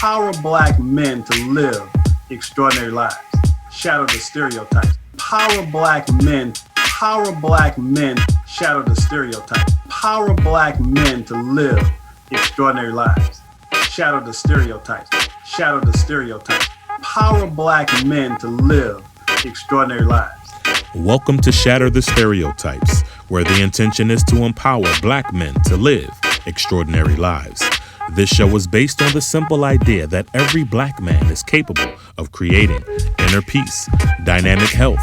Empower Black men to live extraordinary lives. Shatter the stereotypes. Power Black men. Power Black men. Shatter the stereotypes. Power Black men to live extraordinary lives. Shatter the stereotypes. Shatter the stereotypes. Power Black men to live extraordinary lives. Welcome to Shatter the Stereotypes, where the intention is to empower Black men to live extraordinary lives. This show is based on the simple idea that every Black man is capable of creating inner peace, dynamic health,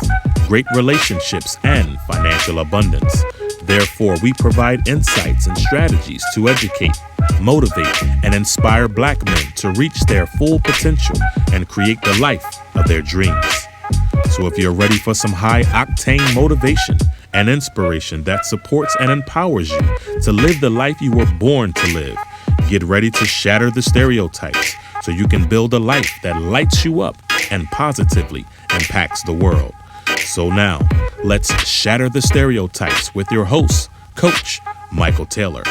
great relationships, and financial abundance. Therefore, we provide insights and strategies to educate, motivate, and inspire Black men to reach their full potential and create the life of their dreams. So if you're ready for some high-octane motivation and inspiration that supports and empowers you to live the life you were born to live, get ready to shatter the stereotypes so you can build a life that lights you up and positively impacts the world. So now, let's shatter the stereotypes with your host, Coach Michael Taylor.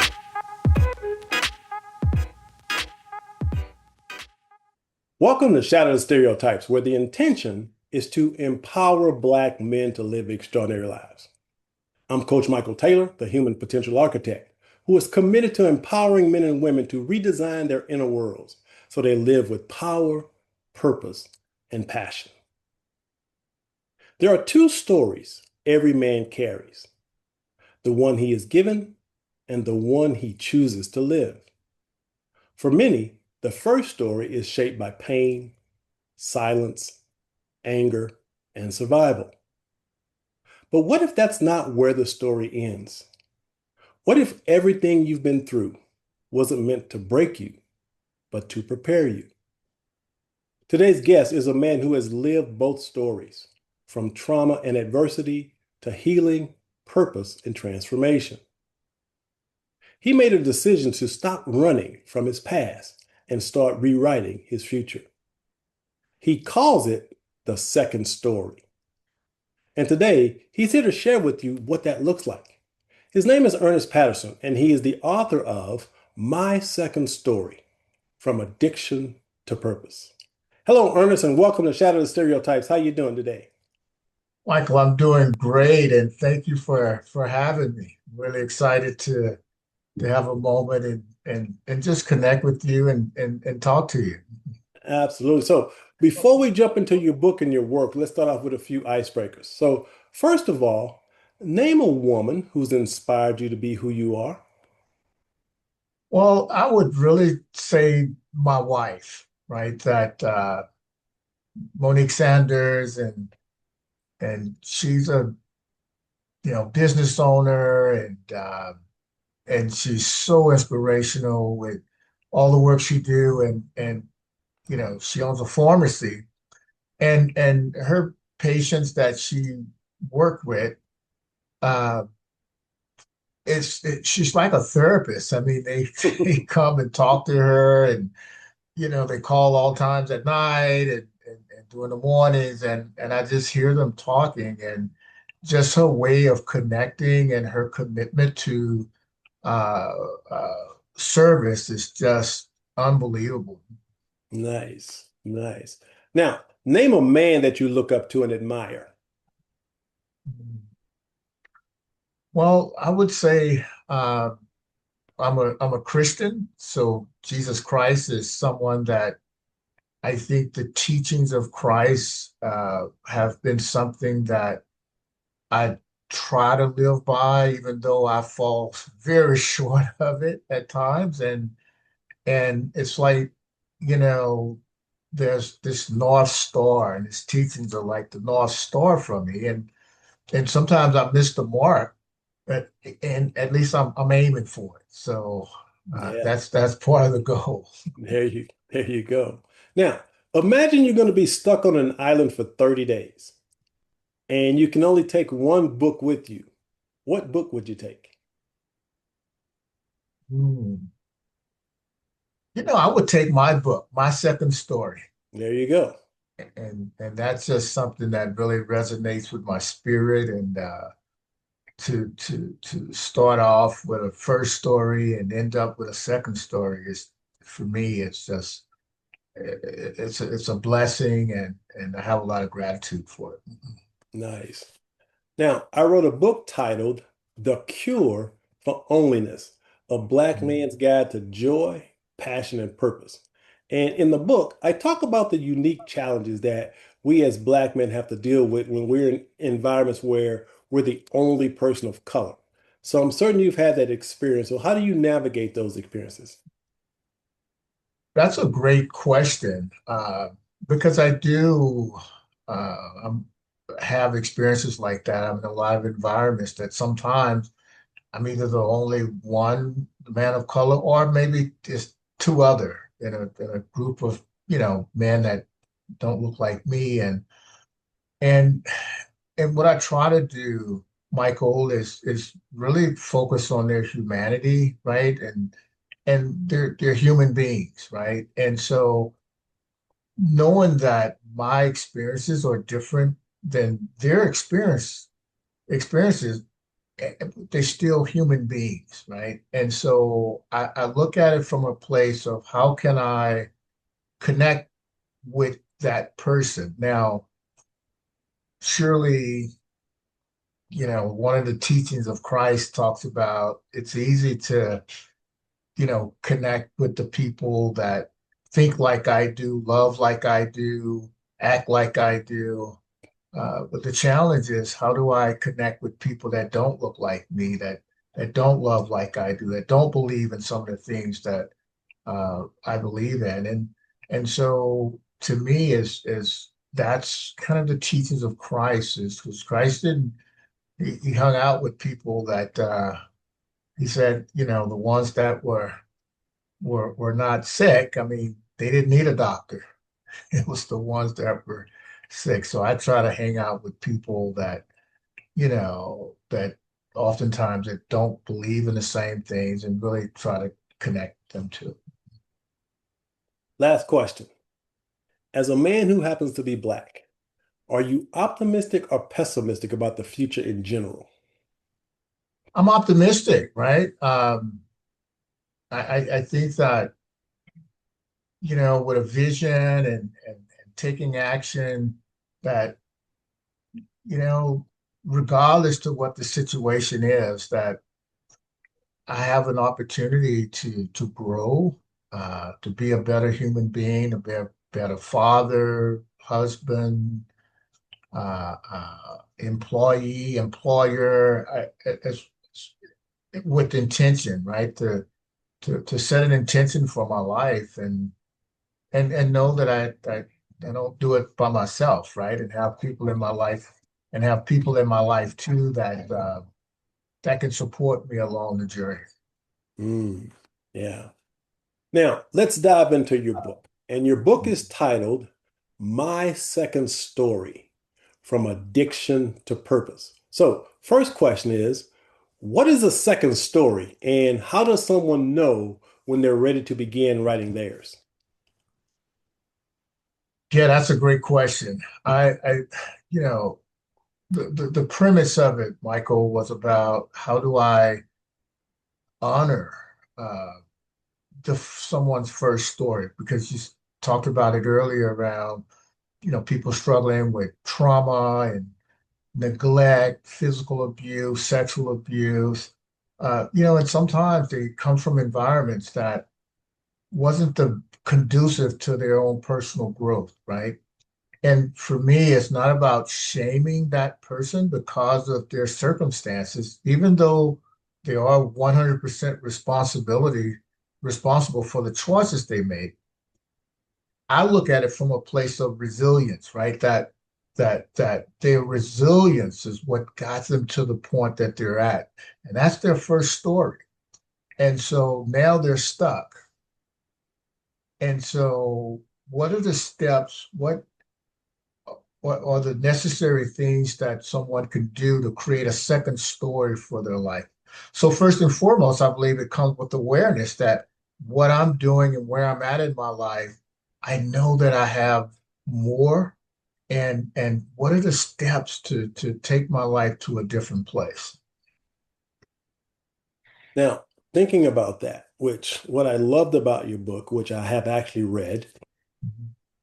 Welcome to Shatter the Stereotypes, where the intention is to empower Black men to live extraordinary lives. I'm Coach Michael Taylor, the Human Potential Architect, who is committed to empowering men and women to redesign their inner worlds so they live with power, purpose, and passion. There are two stories every man carries: the one he is given and the one he chooses to live. For many, the first story is shaped by pain, silence, anger, and survival. But what if that's not where the story ends? What if everything you've been through wasn't meant to break you, but to prepare you? Today's guest is a man who has lived both stories, from trauma and adversity to healing, purpose, and transformation. He made a decision to stop running from his past and start rewriting his future. He calls it the second story. And today, he's here to share with you what that looks like. His name is Ernest Patterson, and he is the author of My Second Story, From Addiction to Purpose. Hello, Ernest, and welcome to Shatter the Stereotypes. How you doing today? Michael, I'm doing great, and thank you for having me. Really excited to have a moment and just connect with you and talk to you. Absolutely. So before we jump into your book and your work, let's start off with a few icebreakers. So first of all, name a woman who's inspired you to be who you are. Well, I would really say my wife, right? That Monique Sanders, and she's a business owner, and she's so inspirational with all the work she do, and she owns a pharmacy, and her patients that she worked with, she's like a therapist. I mean, they come and talk to her, and they call all times at night and during the mornings, and I just hear them talking, and just her way of connecting and her commitment to uh, uh, service is just unbelievable. Nice, nice. Now, name a man that you look up to and admire. Well, I would say I'm a Christian, so Jesus Christ is someone that I think the teachings of Christ have been something that I try to live by, even though I fall very short of it at times. And it's like, there's this North Star, and his teachings are like the North Star for me. And sometimes I miss the mark, and at least I'm aiming for it. So Yeah, that's part of the goal. there you go. Now, imagine you're going to be stuck on an island for 30 days, and you can only take one book with you. What book would you take? Hmm. I would take my book, My Second Story. There you go. And that's just something that really resonates with my spirit. And to start off with a first story and end up with a second story is, for me, it's just it's a blessing, and I have a lot of gratitude for it. Nice. Now, I wrote a book titled The Cure for Onlyness, A Black Man's Guide to Joy, Passion, and Purpose. And in the book, I talk about the unique challenges that we as Black men have to deal with when we're in environments where we're the only person of color. So I'm certain you've had that experience. So how do you navigate those experiences? That's a great question, because I do I'm, have experiences like that. I'm in a lot of environments that sometimes I'm either the only one man of color, or maybe just two other in a group of, men that don't look like me. And and what I try to do, Michael, is really focus on their humanity, right? And they're human beings, right? And so knowing that my experiences are different than their experiences, they're still human beings, right? And so I look at it from a place of how can I connect with that person. Now, surely, one of the teachings of Christ talks about it's easy to, connect with the people that think like I do, love like I do, act like I do. But the challenge is, how do I connect with people that don't look like me, that don't love like I do, that don't believe in some of the things that I believe in, and so to me is that's kind of the teachings of Christ. Is because Christ didn't he hung out with people that he said, the ones that were not sick. I mean, they didn't need a doctor. It was the ones that were sick. So I try to hang out with people that, that oftentimes that don't believe in the same things, and really try to connect them to. Last question. As a man who happens to be Black, are you optimistic or pessimistic about the future in general? I'm optimistic, right? I think that, with a vision and taking action, that, you know, regardless to what the situation is, that I have an opportunity to grow, to be a better human being, to be a better father, husband, employee, employer, with intention, right? To set an intention for my life, and know that I don't do it by myself, right? And have people in my life, and have people in my life too that that can support me along the journey. Mm, yeah. Now, let's dive into your book. And your book is titled My Second Story, From Addiction to Purpose. So, first question is, what is a second story, and how does someone know when they're ready to begin writing theirs? Yeah, that's a great question. You know, the premise of it, Michael, was about how do I honor uh, someone's first story, because you talked about it earlier around, people struggling with trauma and neglect, physical abuse, sexual abuse. And sometimes they come from environments that wasn't the conducive to their own personal growth, right? And for me, it's not about shaming that person because of their circumstances, even though they are 100% responsible for the choices they made. I look at it from a place of resilience, right? That their resilience is what got them to the point that they're at. And that's their first story. And so now they're stuck. And so what are the steps? What are the necessary things that someone can do to create a second story for their life? So first and foremost, I believe it comes with awareness that what I'm doing and where I'm at in my life, I know that I have more, and what are the steps to take my life to a different place? Now, thinking about that, which what I loved about your book, which I have actually read,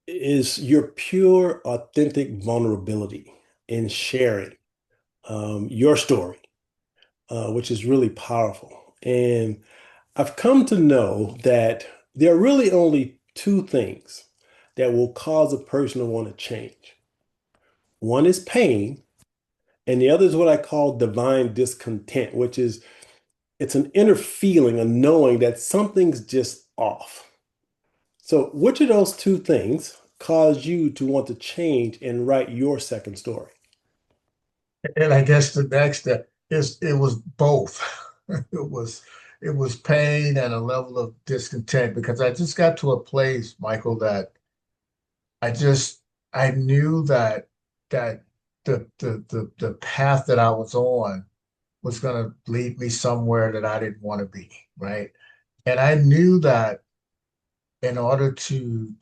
is your pure, authentic vulnerability in sharing your story, which is really powerful. And I've come to know that there are really only two things that will cause a person to want to change. One is pain, and the other is what I call divine discontent, which is it's an inner feeling, a knowing that something's just off. So, which of those two things caused you to want to change and write your second story? And I guess the next step is it was both. It was it was pain and a level of discontent because I just got to a place, Michael, that I just I knew that the path that I was on was going to lead me somewhere that I didn't want to be, right? And I knew that in order to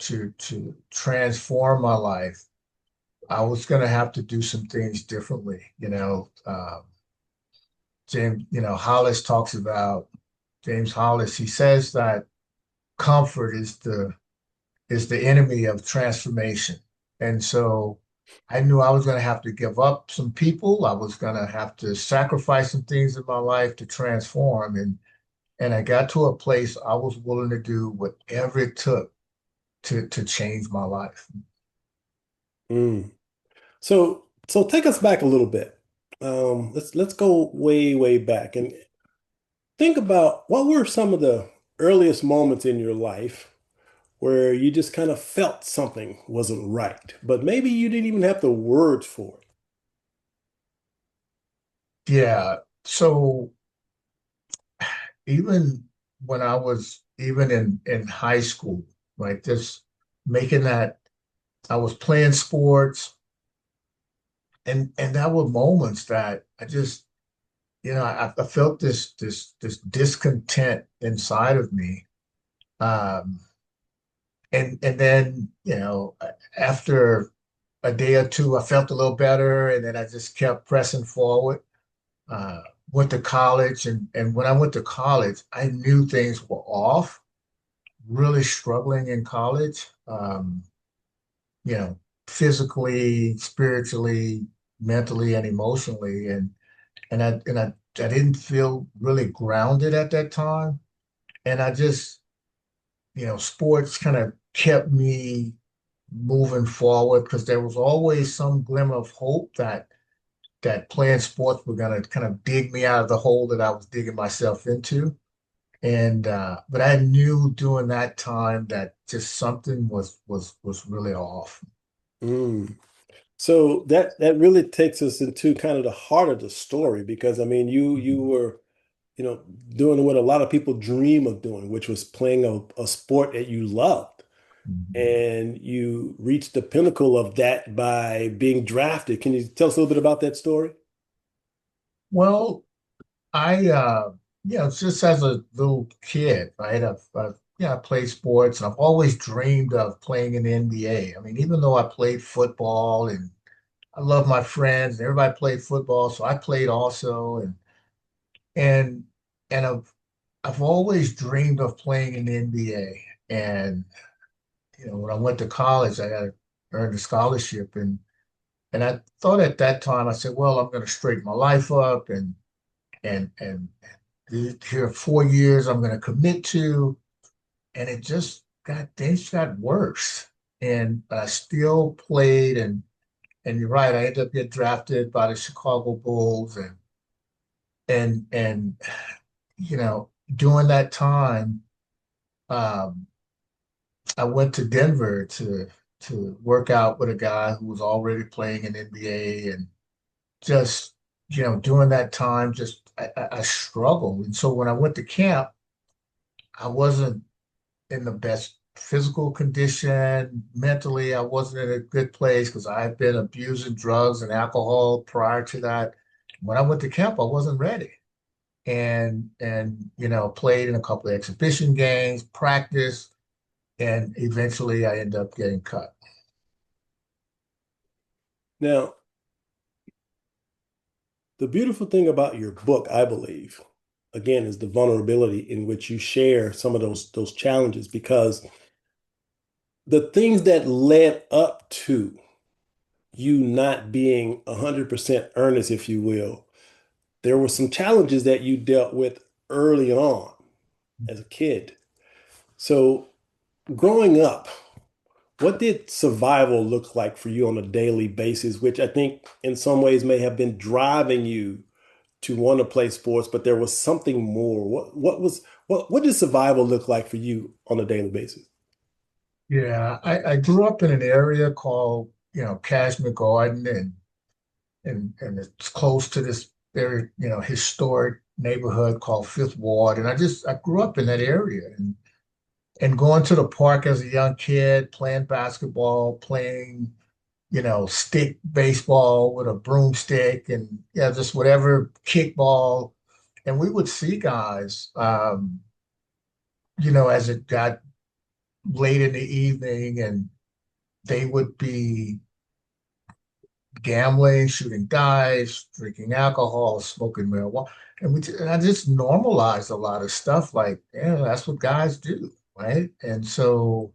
transform my life, I was going to have to do some things differently. James, Hollis talks about James Hollis. He says that comfort is the enemy of transformation. And so I knew I was going to have to give up some people. I was going to have to sacrifice some things in my life to transform. And I got to a place I was willing to do whatever it took to change my life. Mm. So take us back a little bit. Let's go way, way back and think about what were some of the earliest moments in your life where you just kind of felt something wasn't right, but maybe you didn't even have the words for it. Yeah. So even when I was even in high school, right, just making that I was playing sports and there were moments that I just, I felt this discontent inside of me. Um, and then, after a day or two, I felt a little better, and then I just kept pressing forward. Uh, Went to college, and when I went to college, I knew things were off. Really struggling in college, you know, physically, spiritually, mentally, and emotionally, and I didn't feel really grounded at that time, and I just, sports kind of kept me moving forward because there was always some glimmer of hope that playing sports were going to kind of dig me out of the hole that I was digging myself into. And but I knew during that time that just something was really off. Mm. So that really takes us into kind of the heart of the story because I mean you Mhm. were doing what a lot of people dream of doing, which was playing a sport that you loved. Mhm. And you reached the pinnacle of that by being drafted. Can you tell us a little bit about that story? Well, I just as a little kid, right? I played sports and I've always dreamed of playing in the NBA. I mean, even though I played football and I love my friends and everybody played football, so I played also and and I've always dreamed of playing in the NBA. And when I went to college, I got earned a scholarship and I thought at that time I said, well, I'm going to straighten my life up and here 4 years I'm going to commit to, and it just got things got worse. And but I still played, and you're right, I ended up getting drafted by the Chicago Bulls, and during that time, um, I went to Denver to work out with a guy who was already playing in NBA, and just during that time, just I struggled, and so when I went to camp, I wasn't in the best physical condition. Mentally, I wasn't in a good place because I had been abusing drugs and alcohol prior to that. When I went to camp, I wasn't ready. And played in a couple of exhibition games, practiced, and eventually I ended up getting cut. Now, the beautiful thing about your book, I believe, again, is the vulnerability in which you share some of those challenges because the things that led up to you not being 100% earnest, if you will, there were some challenges that you dealt with early on as a kid. So, growing up, what did survival look like for you on a daily basis, which I think in some ways may have been driving you to want to play sports, but there was something more. What did survival look like for you on a daily basis? Yeah, I grew up in an area called, Cashmere Garden, and it's close to this very, historic neighborhood called Fifth Ward. And I grew up in that area, and going to the park as a young kid, playing basketball, playing, stick baseball with a broomstick, and yeah, just whatever, kickball. And we would see guys, as it got late in the evening, and they would be gambling, shooting dice, drinking alcohol, smoking marijuana. And I just normalized a lot of stuff like, yeah, that's what guys do, right? And so,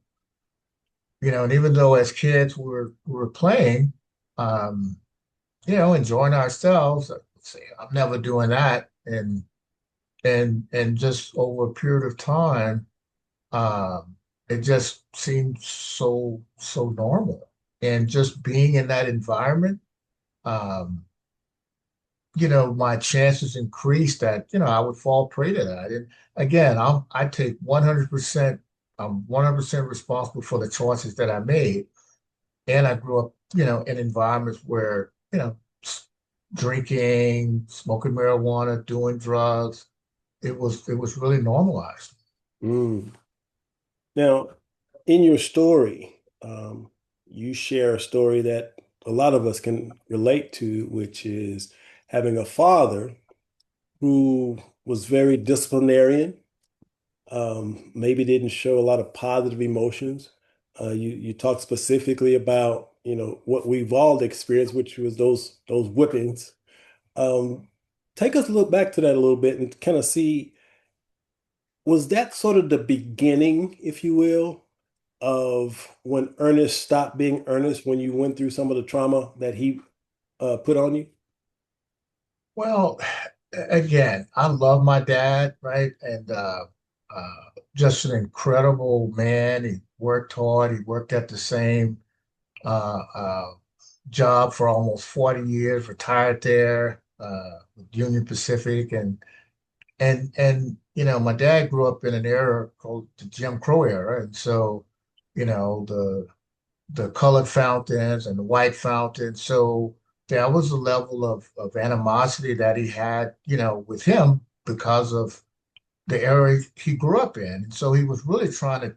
and even though as kids we're playing, um, enjoying ourselves, I'd say I'm never doing that. And just over a period of time, um, it just seemed so normal. And just being in that environment, um, my chances increased that, I would fall prey to that. And again, I take 100%, I'm 100% responsible for the choices that I made. And I grew up, in environments where, drinking, smoking marijuana, doing drugs, it was really normalized. Mm. Now, in your story, you share a story that a lot of us can relate to, which is having a father who was very disciplinarian, maybe didn't show a lot of positive emotions. You talk specifically about, what we've all experienced, which was those whippings. Um, Take us a look back to that a little bit and kind of see, was that sort of the beginning, if you will, of when Ernest stopped being Ernest when you went through some of the trauma that he put on you? Well, again, I love my dad, right? And uh, just an incredible man. He worked hard. He worked at the same uh, uh, job for almost 40 years, retired there with Union Pacific. And my dad grew up in an era called the Jim Crow era. And so, the colored fountains and the white fountains. So there was a level of animosity that he had, with him because of the era he grew up in. And so he was really trying to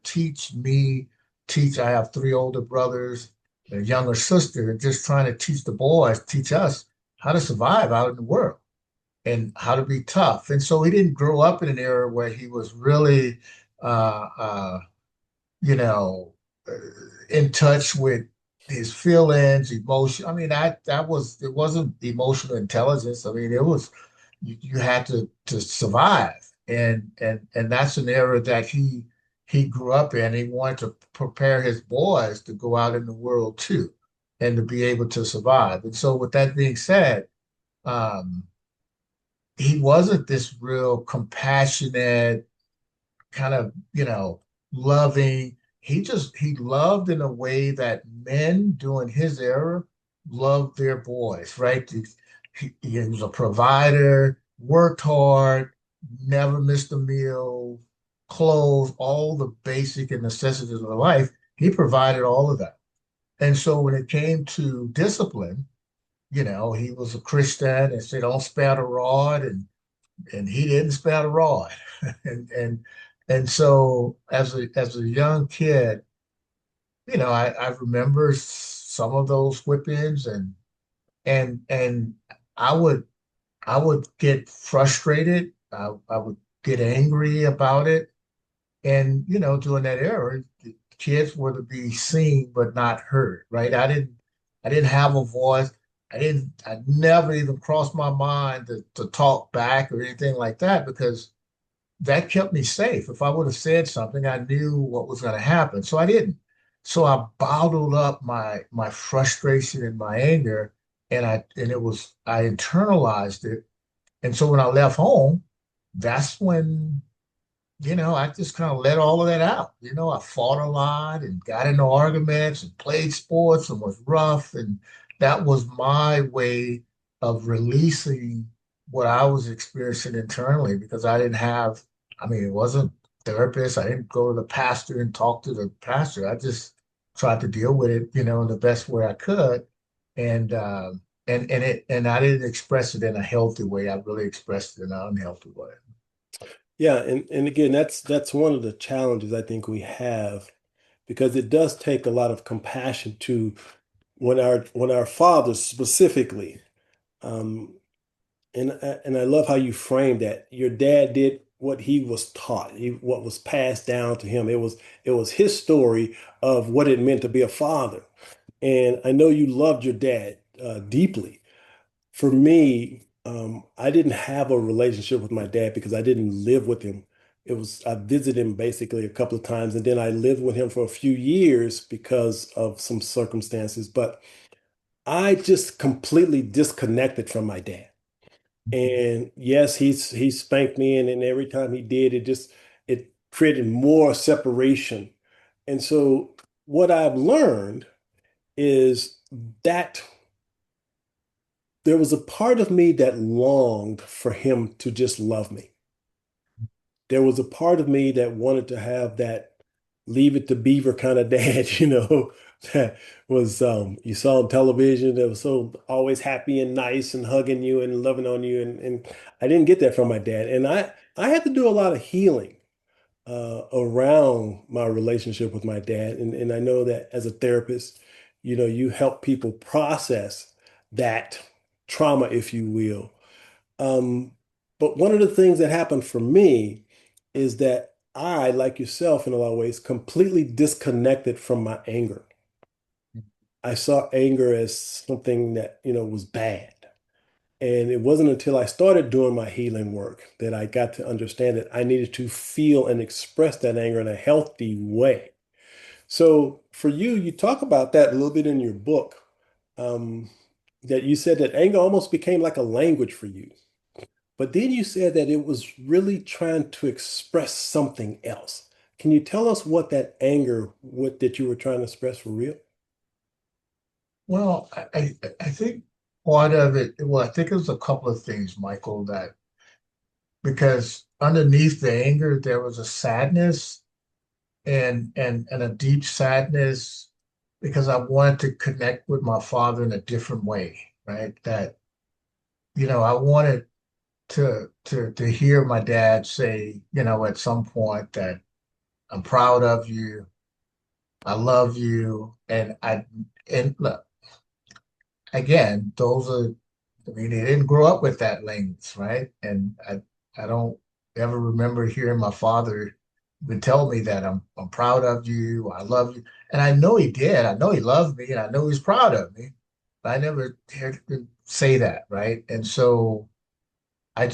I have three older brothers, a younger sister, and just trying to teach the boys, teach us how to survive out in the world and how to be tough. And so he didn't grow up in an era where he was really, uh, uh, you know, uh, in touch with his feelings, emotion. I mean, it wasn't emotional intelligence. I mean, it was you had to survive, and that's an era that he grew up in. He wanted to prepare his boys to go out in the world too, and to be able to survive. And so, with that being said, um, he wasn't this real compassionate kind of, loving. He loved in a way that men during his era loved their boys, right? He was a provider, worked hard, never missed a meal, clothes, all the basic and necessities of life. He provided all of that. And so when it came to discipline, he was a Christian and said, don't spare the rod, and he didn't spare the rod. And so as a young kid, I remember some of those whippings, and I would I would get frustrated. I would get angry about it. And during that era, the kids were to be seen but not heard, right? I didn't have a voice. I never even crossed my mind to talk back or anything like that, because that kept me safe. If I would have said something, I knew what was going to happen. So I didn't. So I bottled up my frustration and my anger, and I internalized it. And so when I left home, that's when, I just kind of let all of that out. I fought a lot and got into arguments and played sports and was rough. And that was my way of releasing what I was experiencing internally because I mean, it wasn't therapist. I didn't go to the pastor and talk to the pastor. I just tried to deal with it, in the best way I could. And, and I didn't express it in a healthy way. I really expressed it in an unhealthy way. Yeah, and again, that's one of the challenges I think we have because it does take a lot of compassion to when our fathers specifically, um, and I love how you framed that. Your dad did what he was taught, what was passed down to him. It was his story of what it meant to be a father. And I know you loved your dad deeply. For me, I didn't have a relationship with my dad because I didn't live with him. I visited him basically a couple of times, and then I lived with him for a few years because of some circumstances. But I just completely disconnected from my dad. And yes, he spanked me, and then every time he did, it created more separation. And so what I've learned is that there was a part of me that longed for him to just love me. There was a part of me that wanted to have that leave it to beaver kind of dad, that was you saw on television that was so always happy and nice and hugging you and loving on you. And I didn't get that from my dad. And I had to do a lot of healing around my relationship with my dad. And I know that as a therapist, you help people process that trauma, if you will. Um, but one of the things that happened for me is that I, like yourself in a lot of ways, completely disconnected from my anger. I saw anger as something that, was bad. And it wasn't until I started doing my healing work that I got to understand that I needed to feel and express that anger in a healthy way. So for you, you talk about that a little bit in your book, um, that you said that anger almost became like a language for you. But then you said that it was really trying to express something else. Can you tell us what that anger, what that you were trying to express for real? Well, I think part of it, well, I think it was a couple of things, Michael, that because underneath the anger, there was a sadness and a deep sadness because I wanted to connect with my father in a different way, right? That, I wanted to hear my dad say, at some point that I'm proud of you, I love you, and look, again, I mean, they didn't grow up with that language, right? And I don't ever remember hearing my father even tell me that I'm proud of you, I love you. And I know he did. I know he loved me and I know he's proud of me. But I never heard him say that, right? And so I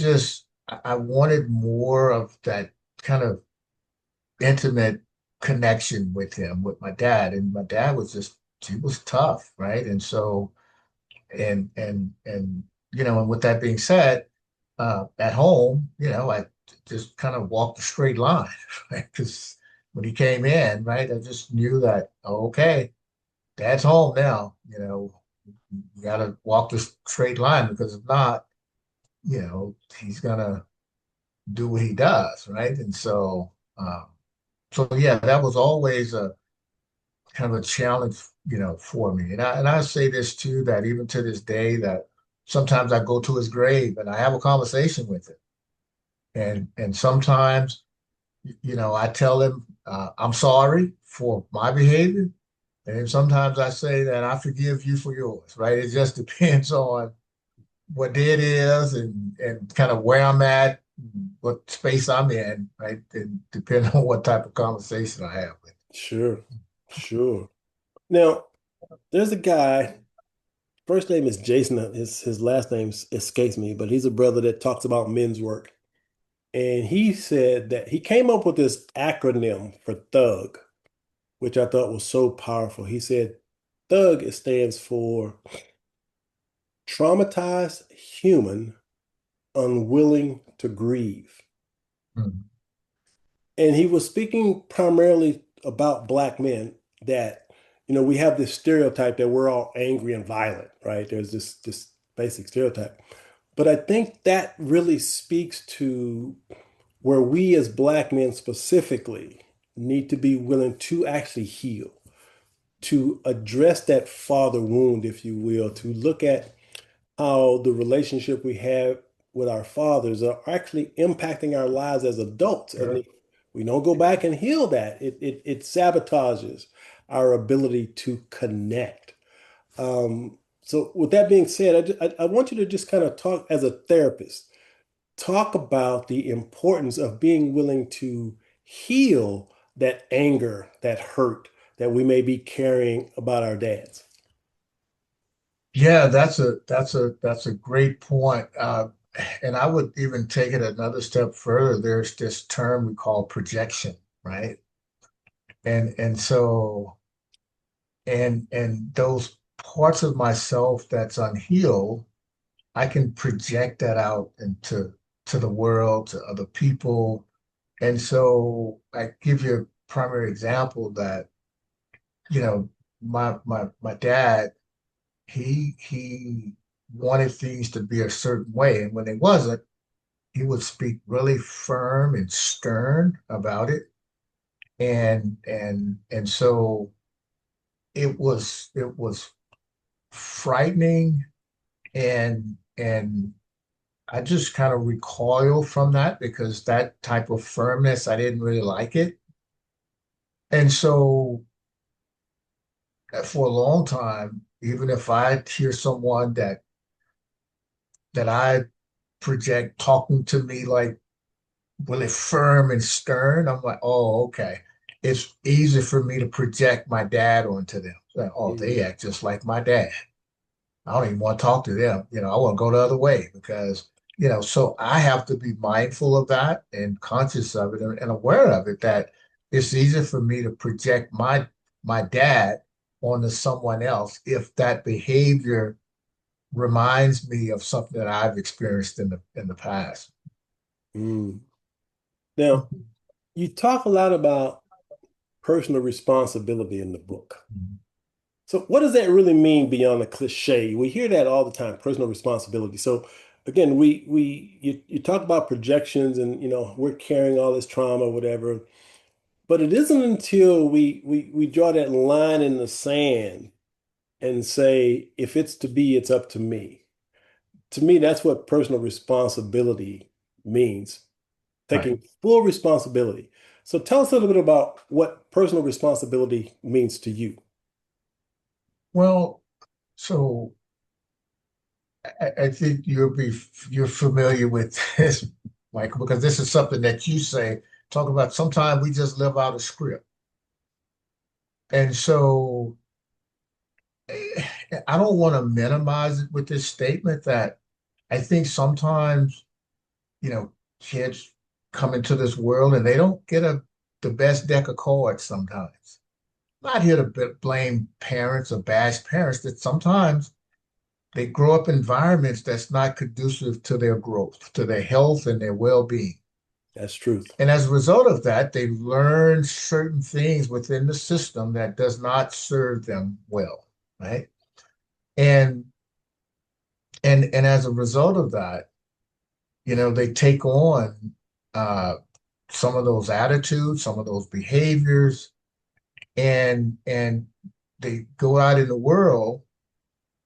wanted more of that kind of intimate connection with him, with my dad. And my dad he was tough, right? And so and and with that being said, at home, I just kind of walked a straight line, right? Because when he came in, right, I just knew that, oh, okay, dad's home now. You got to walk the straight line because if not, he's gonna do what he does, right? And so yeah, that was always a kind of a challenge, for me. And I say this too, that even to this day, that sometimes I go to his grave and I have a conversation with him. And sometimes, I tell him I'm sorry for my behavior. And then sometimes I say that I forgive you for yours, right? It just depends on what day it is and kind of where I'm at, what space I'm in, right? And depending on what type of conversation I have with. Sure, sure. Now, there's a guy, first name is Jason. His last name escapes me, but he's a brother that talks about men's work. And he said that he came up with this acronym for thug. which I thought was so powerful. He said, Thug, it stands for traumatized human unwilling to grieve. Mm. And he was speaking primarily about Black men that, we have this stereotype that we're all angry and violent, right? There's this basic stereotype. But I think that really speaks to where we as Black men specifically need to be willing to actually heal, to address that father wound, if you will, to look at how the relationship we have with our fathers are actually impacting our lives as adults. And Sure. if we don't go back and heal that, it sabotages our ability to connect. So with that being said, I want you to just kind of talk as a therapist, talk about the importance of being willing to heal that anger, that hurt that we may be carrying about our dads. Yeah, that's a great point. And I would even take it another step further. There's this term we call projection, right? And those parts of myself that's unhealed, I can project that out into to the world, to other people. And so I give you a primary example that, you know, my dad, he wanted things to be a certain way. And when they wasn't, he would speak really firm and stern about it. And so it was frightening, and I just kind of recoil from that because that type of firmness, I didn't really like it. And so for a long time, even if I hear someone that I project talking to me like really firm and stern, I'm like, oh, okay. It's easy for me to project my dad onto them. Like, oh, they Mm, act just like my dad. I don't even want to talk to them. I want to go the other way because, so I have to be mindful of that and conscious of it and aware of it, that it's easier for me to project my dad onto someone else if that behavior reminds me of something that I've experienced in the past. mm. Now, you talk a lot about personal responsibility in the book. So what does that really mean beyond the cliche? We hear that all the time, personal responsibility. So again, you talk about projections and we're carrying all this trauma, whatever, but it isn't until we draw that line in the sand and say, if it's to be, it's up to me. To me, that's what personal responsibility means, Right. taking full responsibility. So tell us a little bit about what personal responsibility means to you. Well, so I think you're familiar with this, Michael, because this is something that you say, talk about sometimes we just live out a script. And so I don't want to minimize it with this statement that I think sometimes, kids come into this world and they don't get the best deck of cards sometimes. I'm not here to blame parents or bash parents, that sometimes they grow up in environments that's not conducive to their growth, to their health and their well-being. That's truth. And as a result of that, they learn certain things within the system that does not serve them well, right? And and as a result of that, they take on uh, some of those attitudes, some of those behaviors, and they go out in the world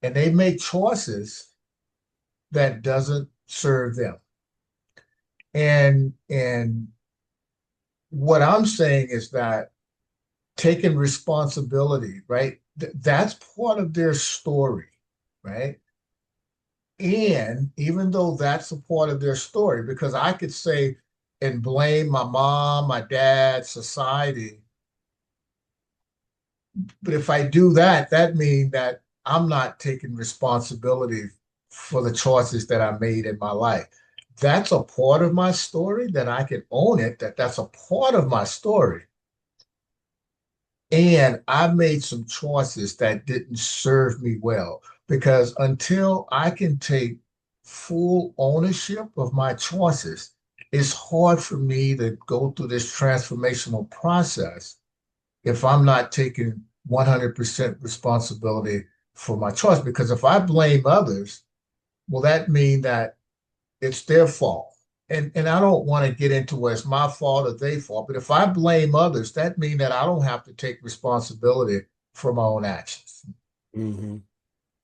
and they make choices that doesn't serve them. And what I'm saying is that taking responsibility, right? That's part of their story, right? And even though that's a part of their story, because I could say and blame my mom, my dad, society, but if I do that, that means that I'm not taking responsibility for the choices that I made in my life. That's a part of my story that I can own it, that's a part of my story. And I made some choices that didn't serve me well because until I can take full ownership of my choices, it's hard for me to go through this transformational process if I'm not taking 100% responsibility for my choice. Because if I blame others, well, that means that it's their fault. And I don't want to get into where it's my fault or their fault, but if I blame others, that means that I don't have to take responsibility for my own actions. Hmm.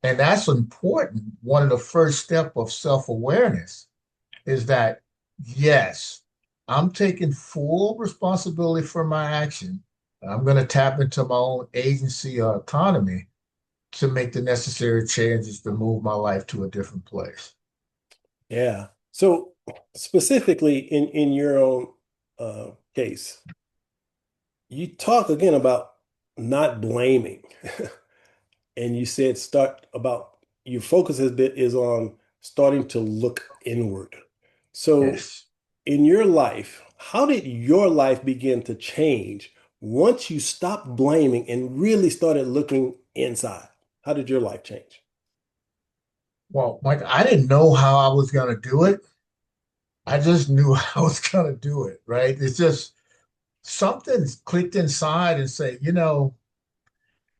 And that's important. One of the first steps of self-awareness is that, yes, I'm taking full responsibility for my action. I'm going to tap into my own agency or autonomy to make the necessary changes to move my life to a different place. Yeah. So specifically in your own case, you talk again about not blaming, and you said start about your focus has been is on starting to look inward. So Yes. in your life, how did your life begin to change once you stopped blaming and really started looking inside? How did your life change? Well, Mike, I didn't know how I was going to do it. I just knew I was going to do it, right? It's just something clicked inside and say,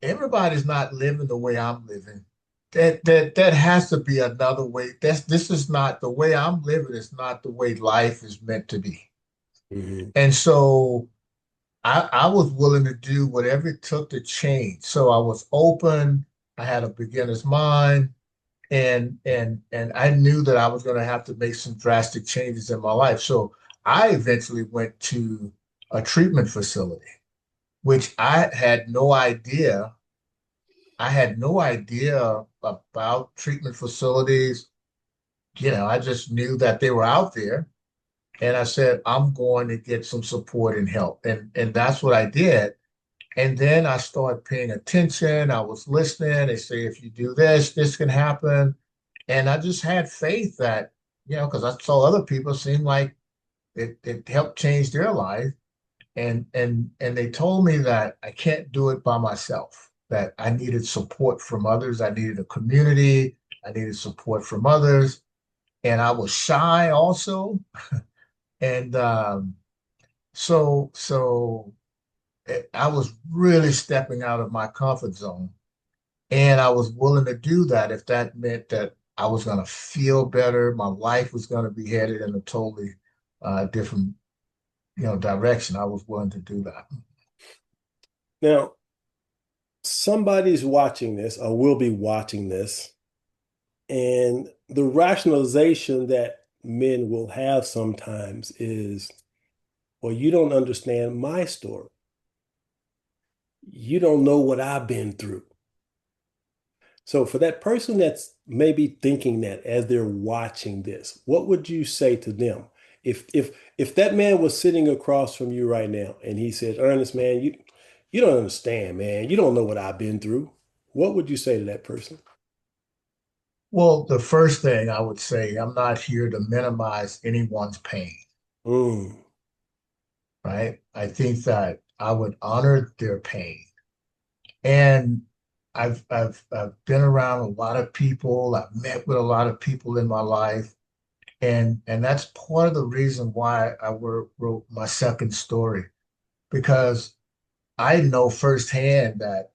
everybody's not living the way I'm living. That has to be another way. This is not the way I'm living, is not the way life is meant to be. Hmm. And so I was willing to do whatever it took to change. So I was open, I had a beginner's mind, and I knew that I was going to have to make some drastic changes in my life. So I eventually went to a treatment facility, which I had no idea. I had no idea about treatment facilities. I just knew that they were out there. And I said, I'm going to get some support and help. And that's what I did. And then I started paying attention. I was listening. They say, if you do this, this can happen. And I just had faith that, because I saw other people seem like it helped change their life. And they told me that I can't do it by myself, that I needed support from others. I needed a community. I needed support from others. And I was shy also. And so I was really stepping out of my comfort zone. And I was willing to do that if that meant that I was going to feel better. My life was going to be headed in a totally different, direction. I was willing to do that. Now, somebody's watching this or will be watching this, and the rationalization that men will have sometimes is, well, you don't understand my story. You don't know what I've been through. So for that person that's maybe thinking that as they're watching this, what would you say to them? If that man was sitting across from you right now and he said, Ernest, man, you don't understand, man. You don't know what I've been through. What would you say to that person? Well, the first thing I would say, I'm not here to minimize anyone's pain, Mm, right? I think that I would honor their pain. And I've been around a lot of people. I've met with a lot of people in my life. And that's part of the reason why I wrote my second story, because I know firsthand that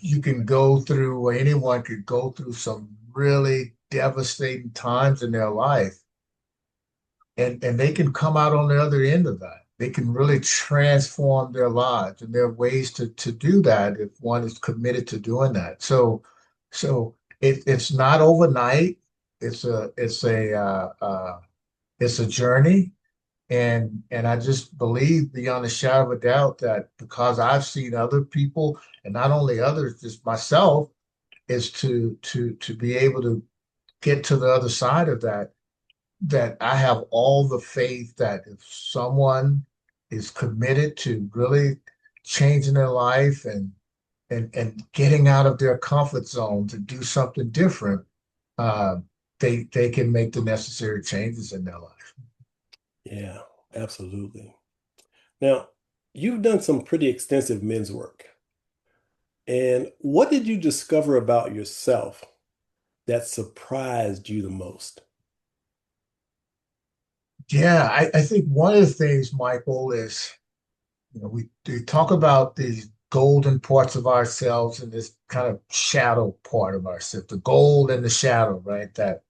you can go through, or anyone could go through some really devastating times in their life, and they can come out on the other end of that. They can really transform their lives, and there are ways to do that if one is committed to doing that. So it's not overnight. It's a journey, and I just believe beyond a shadow of a doubt that because I've seen other people, and not only others, just myself, is to be able to get to the other side of that, that I have all the faith that if someone is committed to really changing their life and getting out of their comfort zone to do something different, uh, they can make the necessary changes in their life. yeah, absolutely. Now, you've done some pretty extensive men's work. And what did you discover about yourself that surprised you the most? Yeah, I think one of the things, Michael, is we talk about these golden parts of ourselves and this kind of shadow part of ourselves, the gold and the shadow, right? That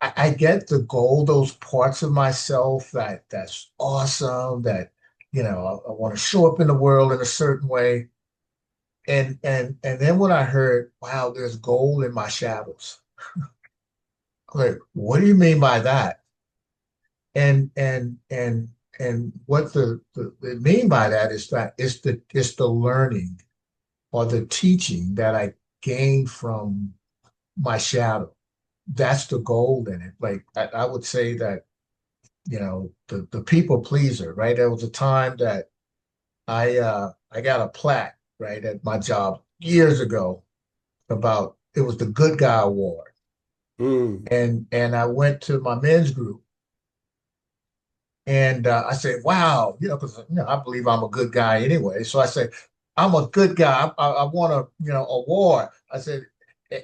I get the gold, those parts of myself that's awesome, that I want to show up in the world in a certain way. And then when I heard, wow, there's gold in my shadows. I'm like, what do you mean by that? And what the mean by that is that it's the learning or the teaching that I gained from my shadow. That's the gold in it. Like I would say that, the people pleaser, right? There was a time that I got a plaque, right, at my job years ago about it was the Good Guy Award. Mm. And I went to my men's group and I said, wow, because I believe I'm a good guy anyway. So I said, I'm a good guy. I want a award. I said,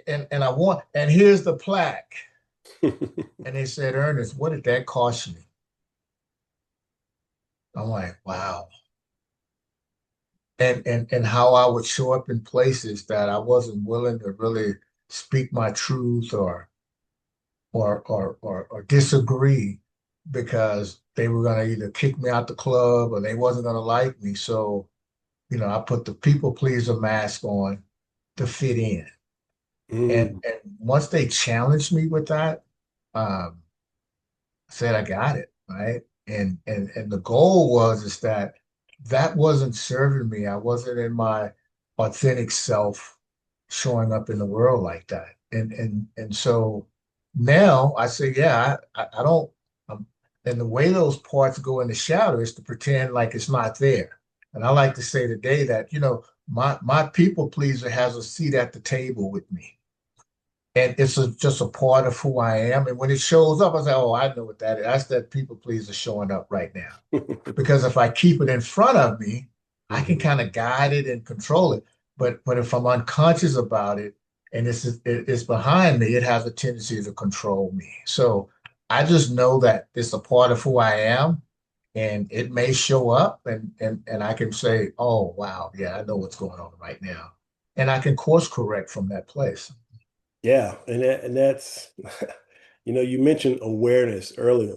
and I want, and here's the plaque. And they said, Ernest, what did that cost you? I'm like, wow. And how I would show up in places that I wasn't willing to really speak my truth or disagree because they were going to either kick me out the club or they wasn't going to like me. So, I put the people pleaser mask on to fit in. And Mm. and once they challenged me with that, um, I said I got it, right? And the goal was is that wasn't serving me. I wasn't in my authentic self showing up in the world like that. And so now I say, yeah, I don't. And the way those parts go in the shadow is to pretend like it's not there. And I like to say today that my people pleaser has a seat at the table with me, and it's just a part of who I am. And when it shows up, I say, oh, I know what that is. That's that people pleaser showing up right now. Because if I keep it in front of me, I can Mhm. kind of guide it and control it. But if I'm unconscious about it and it's behind me, it has a tendency to control me. So I just know that it's a part of who I am, and it may show up, and I can say, oh wow, yeah, I know what's going on right now, and I can course correct from that place. Yeah, and that's you mentioned awareness earlier,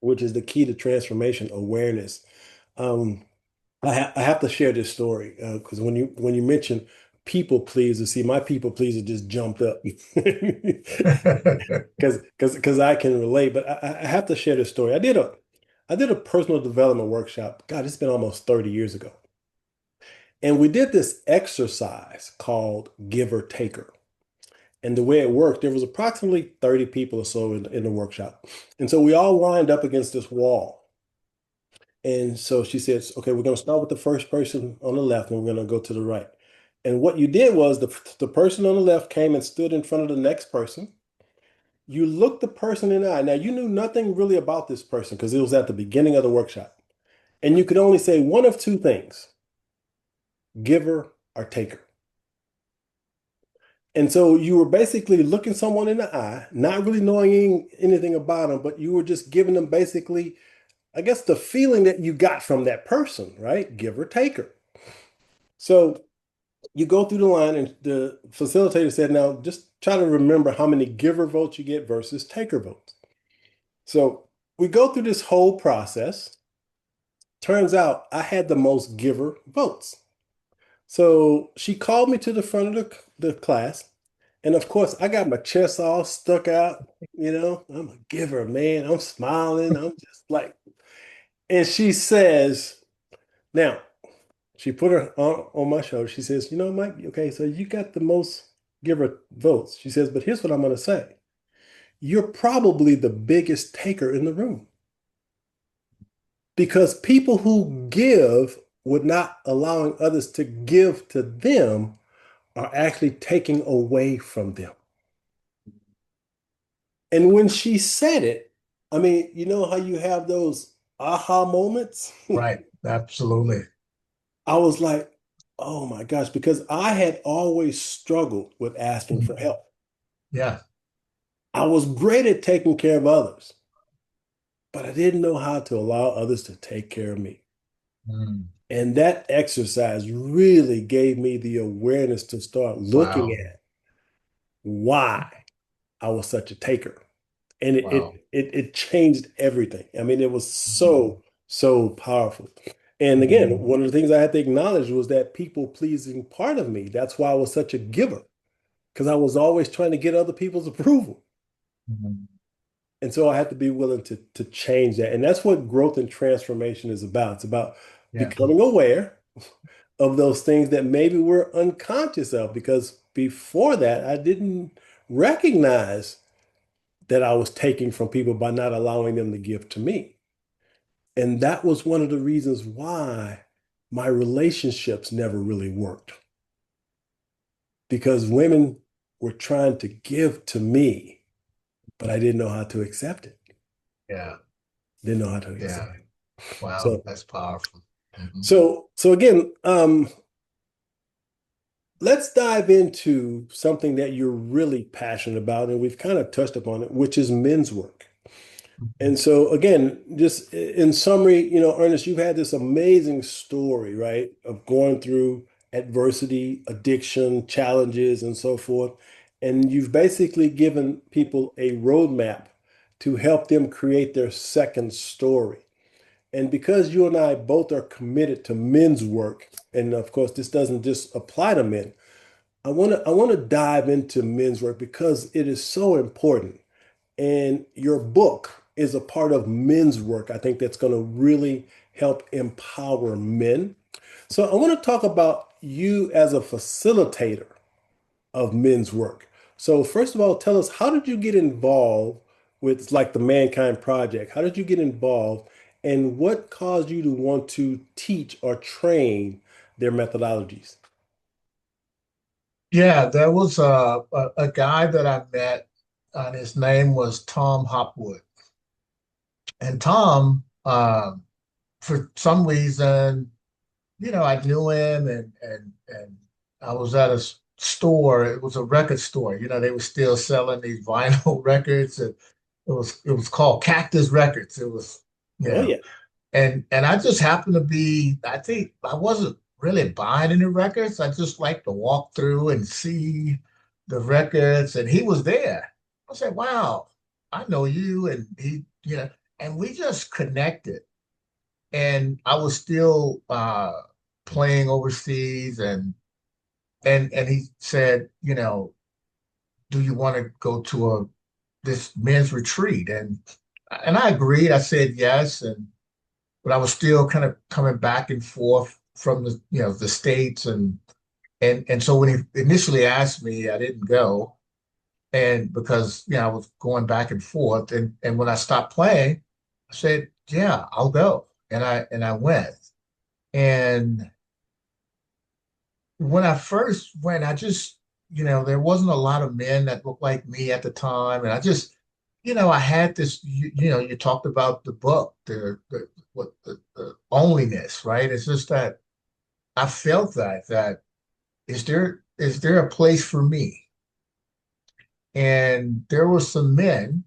which is the key to transformation, awareness. Um, I have to share this story because when you mention people pleaser, see my people pleaser just jumped up because I can relate. But I have to share this story. I did a personal development workshop. God, it's been almost 30 years ago, and we did this exercise called Giver Taker. And the way it worked, there was approximately 30 people or so in the workshop. And so we all lined up against this wall. And so she says, okay, we're going to start with the first person on the left and we're going to go to the right. And what you did was the person on the left came and stood in front of the next person. You looked the person in the eye. Now, you knew nothing really about this person because it was at the beginning of the workshop. And you could only say one of two things, giver or taker. And so you were basically looking someone in the eye, not really knowing anything about them, but you were just giving them basically, I guess, the feeling that you got from that person, right? Giver, taker. So you go through the line, and the facilitator said, now just try to remember how many giver votes you get versus taker votes. So we go through this whole process. Turns out I had the most giver votes. So she called me to the front of the class. And of course, I got my chest all stuck out. I'm a giver, man. I'm smiling. I'm just like, and she says, now, she put her arm on my shoulder. She says, Mike, okay, so you got the most giver votes. She says, but here's what I'm going to say. You're probably the biggest taker in the room because people who give with not allowing others to give to them are actually taking away from them. And when she said it, I mean, you know how you have those aha moments? Right. Absolutely. I was like, oh my gosh, because I had always struggled with asking for Mhm. help. Yeah. I was great at taking care of others, but I didn't know how to allow others to take care of me. Mm. And that exercise really gave me the awareness to start looking Wow. at why I was such a taker. And Wow. it changed everything. I mean, it was Mhm. so powerful. And again, Mhm. one of the things I had to acknowledge was that people pleasing part of me. That's why I was such a giver, because I was always trying to get other people's approval. Mhm. And so I had to be willing to change that. And that's what growth and transformation is about. It's about Yeah. becoming aware of those things that maybe we're unconscious of, because before that, I didn't recognize that I was taking from people by not allowing them to give to me. And that was one of the reasons why my relationships never really worked, because women were trying to give to me, but I didn't know how to accept it. Yeah. Didn't know how to accept Yeah. it. Wow. So, That's powerful. Mhm. so again, let's dive into something that you're really passionate about, and we've kind of touched upon it, which is men's work. Mhm. And so, again, just in summary, Ernest, you've had this amazing story, right, of going through adversity, addiction, challenges, and so forth. And you've basically given people a roadmap to help them create their second story. And because you and I both are committed to men's work, and of course, this doesn't just apply to men, I want to dive into men's work because it is so important. And your book is a part of men's work. I think that's going to really help empower men. So I want to talk about you as a facilitator of men's work. So first of all, tell us, how did you get involved with like the Mankind Project? How did you get involved, and what caused you to want to teach or train their methodologies? Yeah, there was a guy that I met, and his name was Tom Hopwood. And Tom, for some reason, I knew him, and I was at a store. It was a record store. They were still selling these vinyl records. And it was called Cactus Records. It was, you Oh know, yeah. and I just happened to be. I think I wasn't really buying any records. I just like to walk through and see the records, and he was there. I said, "Wow, I know you," and and we just connected. And I was still playing overseas, and he said, do you want to go to this men's retreat? And I agreed. I said yes, but I was still kind of coming back and forth from the States, and so when he initially asked me, I didn't go, and because I was going back and forth, and when I stopped playing, I said, yeah, I'll go, and I went. And when I first went, I just, there wasn't a lot of men that looked like me at the time. And I just, I had this, you talked about the book, the loneliness, right? It's just that I felt that is there a place for me? And there were some men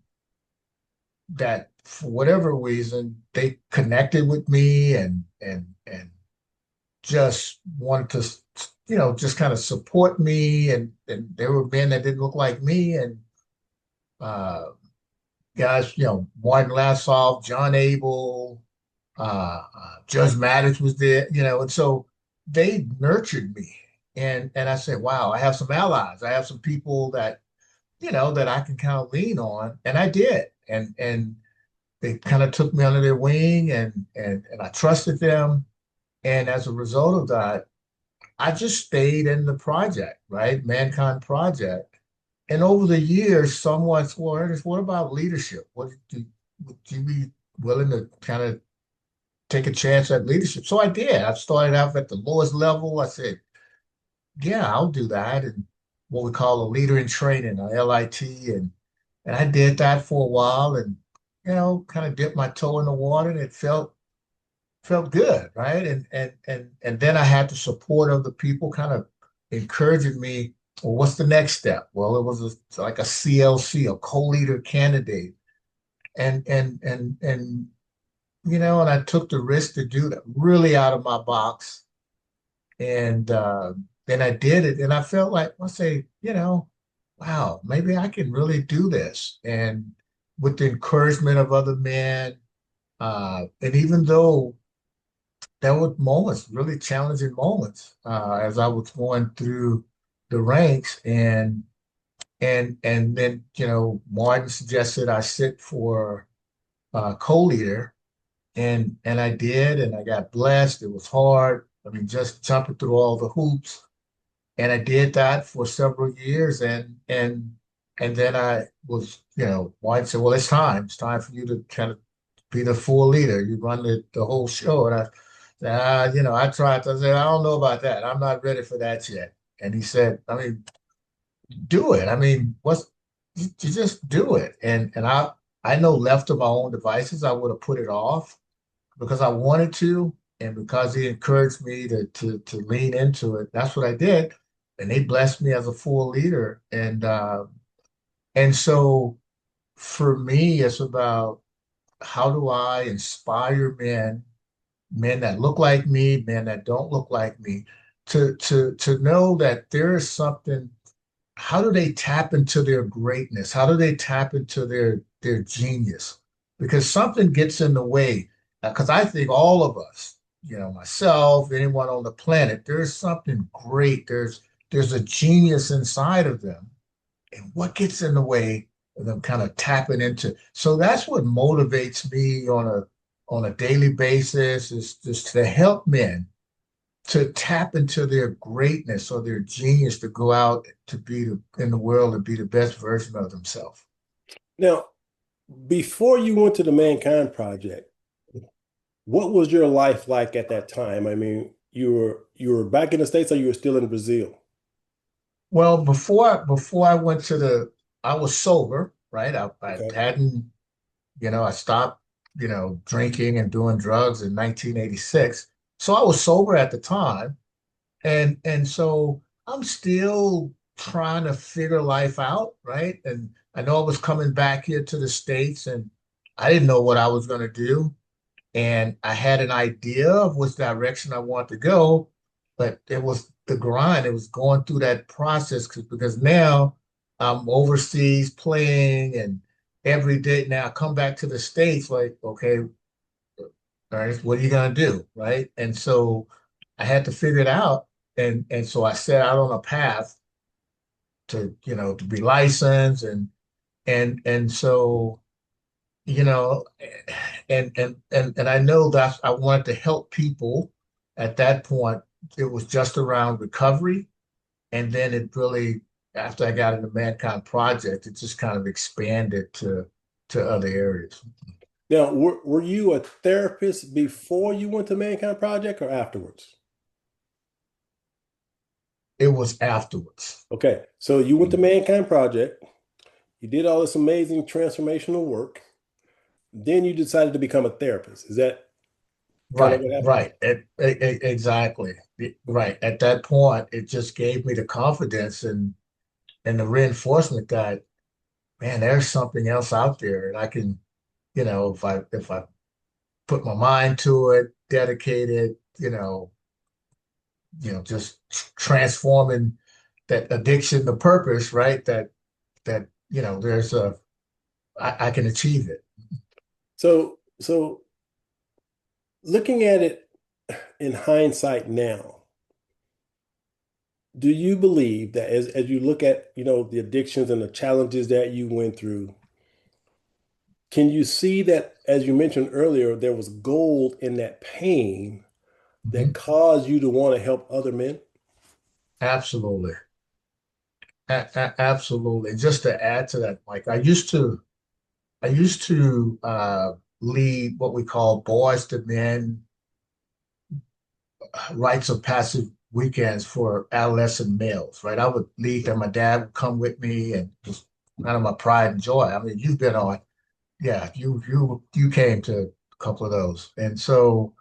that, for whatever reason, they connected with me and just wanted to, just kind of support me. And there were men that didn't look like me, and uh, guys, Martin Lassoff, John Abel, Judge Maddox was there, and so they nurtured me. And I said, wow, I have some allies. I have some people that, that I can kind of lean on. And I did. And they kind of took me under their wing, and I trusted them. And as a result of that, I just stayed in the project, right? Mankind Project. And over the years, someone said, well, Ernest, what about leadership? Would you be willing to kind of take a chance at leadership? So I did. I started out at the lowest level. I said, yeah, I'll do that. And what we call a leader in training, a LIT. And I did that for a while. And kind of dipped my toe in the water, and it felt good, right? And then I had the support of the people kind of encouraging me, well, what's the next step? Well, it was like a CLC, a co-leader candidate. And and I took the risk to do that, really out of my box. And then I did it, and I felt like I say, wow, maybe I can really do this. And with the encouragement of other men, and even though there were moments, really challenging moments, as I was going through the ranks, and then Martin suggested I sit for co-leader, and I did, and I got blessed. It was hard. I mean, just jumping through all the hoops, and I did that for several years, and then I was, Martin said, well, it's time. It's time for you to kind of be the full leader. You run the whole show. And I said, I tried to say, I don't know about that. I'm not ready for that yet. And he said, I mean, do it. I mean, you just do it. And I know left to my own devices, I would have put it off because I wanted to, and because he encouraged me to lean into it. That's what I did. And they blessed me as a full leader. And so for me, it's about how do I inspire men that look like me, men that don't look like me, to know that there is something. How do they tap into their greatness? How do they tap into their genius? Because something gets in the way. Because I think all of us, myself, anyone on the planet, there's something great. There's a genius inside of them. And what gets in the way of them kind of tapping into? So that's what motivates me on a daily basis, is just to help men to tap into their greatness or their genius, to go out to be in the world and be the best version of themselves. Now, before you went to the Mankind Project, what was your life like at that time? I mean, you were back in the States, or you were still in Brazil? Well, before I went I was sober, right? I Okay. hadn't, I stopped, drinking and doing drugs in 1986. So I was sober at the time. And so I'm still trying to figure life out, right? And I know I was coming back here to the States, and I didn't know what I was going to do. And I had an idea of which direction I want to go, but it was the grind. It was going through that process because now I'm overseas playing, and every day now I come back to the States like, okay, all right, what are you gonna do? Right. And so I had to figure it out. And so I set out on a path to be licensed, and so you know, and I know that I wanted to help people at that point. It was just around recovery. And then it really, after I got into Mankind Project, it just kind of expanded to other areas. Now, were you a therapist before you went to Mankind Project or afterwards? It was afterwards. Okay, so you went to Mankind Project, you did all this amazing transformational work, then you decided to become a therapist. Is that kind of Right, what happened? right. Exactly. Right. At that point, it just gave me the confidence and the reinforcement that, man, there's something else out there, and I can, if I put my mind to it, dedicated, just transforming that addiction to purpose, right? That there's I can achieve it. So looking at it in hindsight now, do you believe that as you look at, the addictions and the challenges that you went through, can you see that, as you mentioned earlier, there was gold in that pain that Mhm. caused you to want to help other men? Absolutely. Absolutely. Just to add to that, Mike, I used to lead what we call boys to men rites of passage weekends for adolescent males, right? I would lead them. My dad would come with me, and just kind of my pride and joy. I mean, you've been on yeah, you came to a couple of those. And so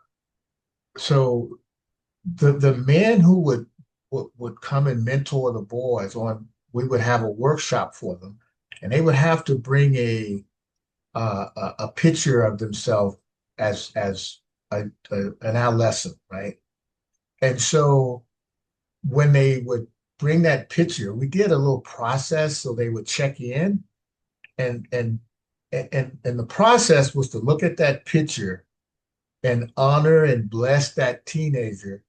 the men who would come and mentor the boys on, we would have a workshop for them, and they would have to bring a picture of themselves as an adolescent, right? And so when they would bring that picture, we did a little process so they would check in, and the process was to look at that picture and honor and bless that teenager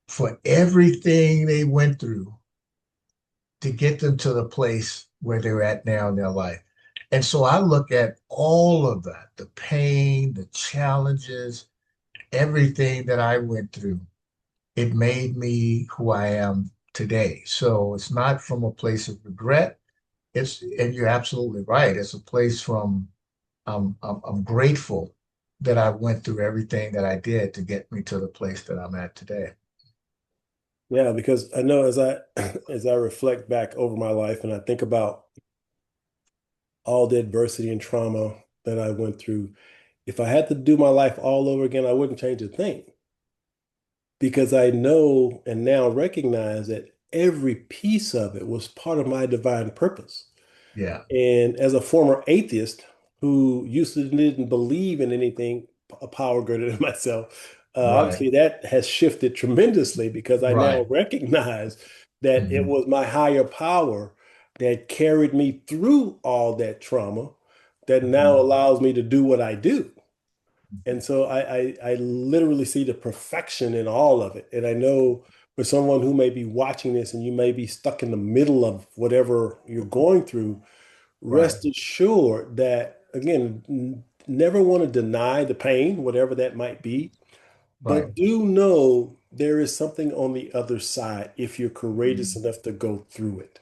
for everything they went through to get them to the place where they're at now in their life. And so I look at all of that, the pain, the challenges, everything that I went through. It made me who I am today. So it's not from a place of regret. And you're absolutely right. It's a place from I'm grateful that I went through everything that I did to get me to the place that I'm at today. Yeah, because I know as I reflect back over my life and I think about all the adversity and trauma that I went through, if I had to do my life all over again, I wouldn't change a thing because I know and now recognize that every piece of it was part of my divine purpose. Yeah, And as a former atheist who used to didn't believe in anything a power greater than myself, right, obviously that has shifted tremendously because I now right. recognize that it Mhm, was my higher power that carried me through all that trauma that now mhm, allows me to do what I do. mhm. And so I literally see the perfection in all of it. And I know for someone who may be watching this and you may be stuck in the middle of whatever you're going through, Right, rest assured that, again, never want to deny the pain, whatever that might be, right. but do know there is something on the other side if you're courageous Mm, enough to go through it.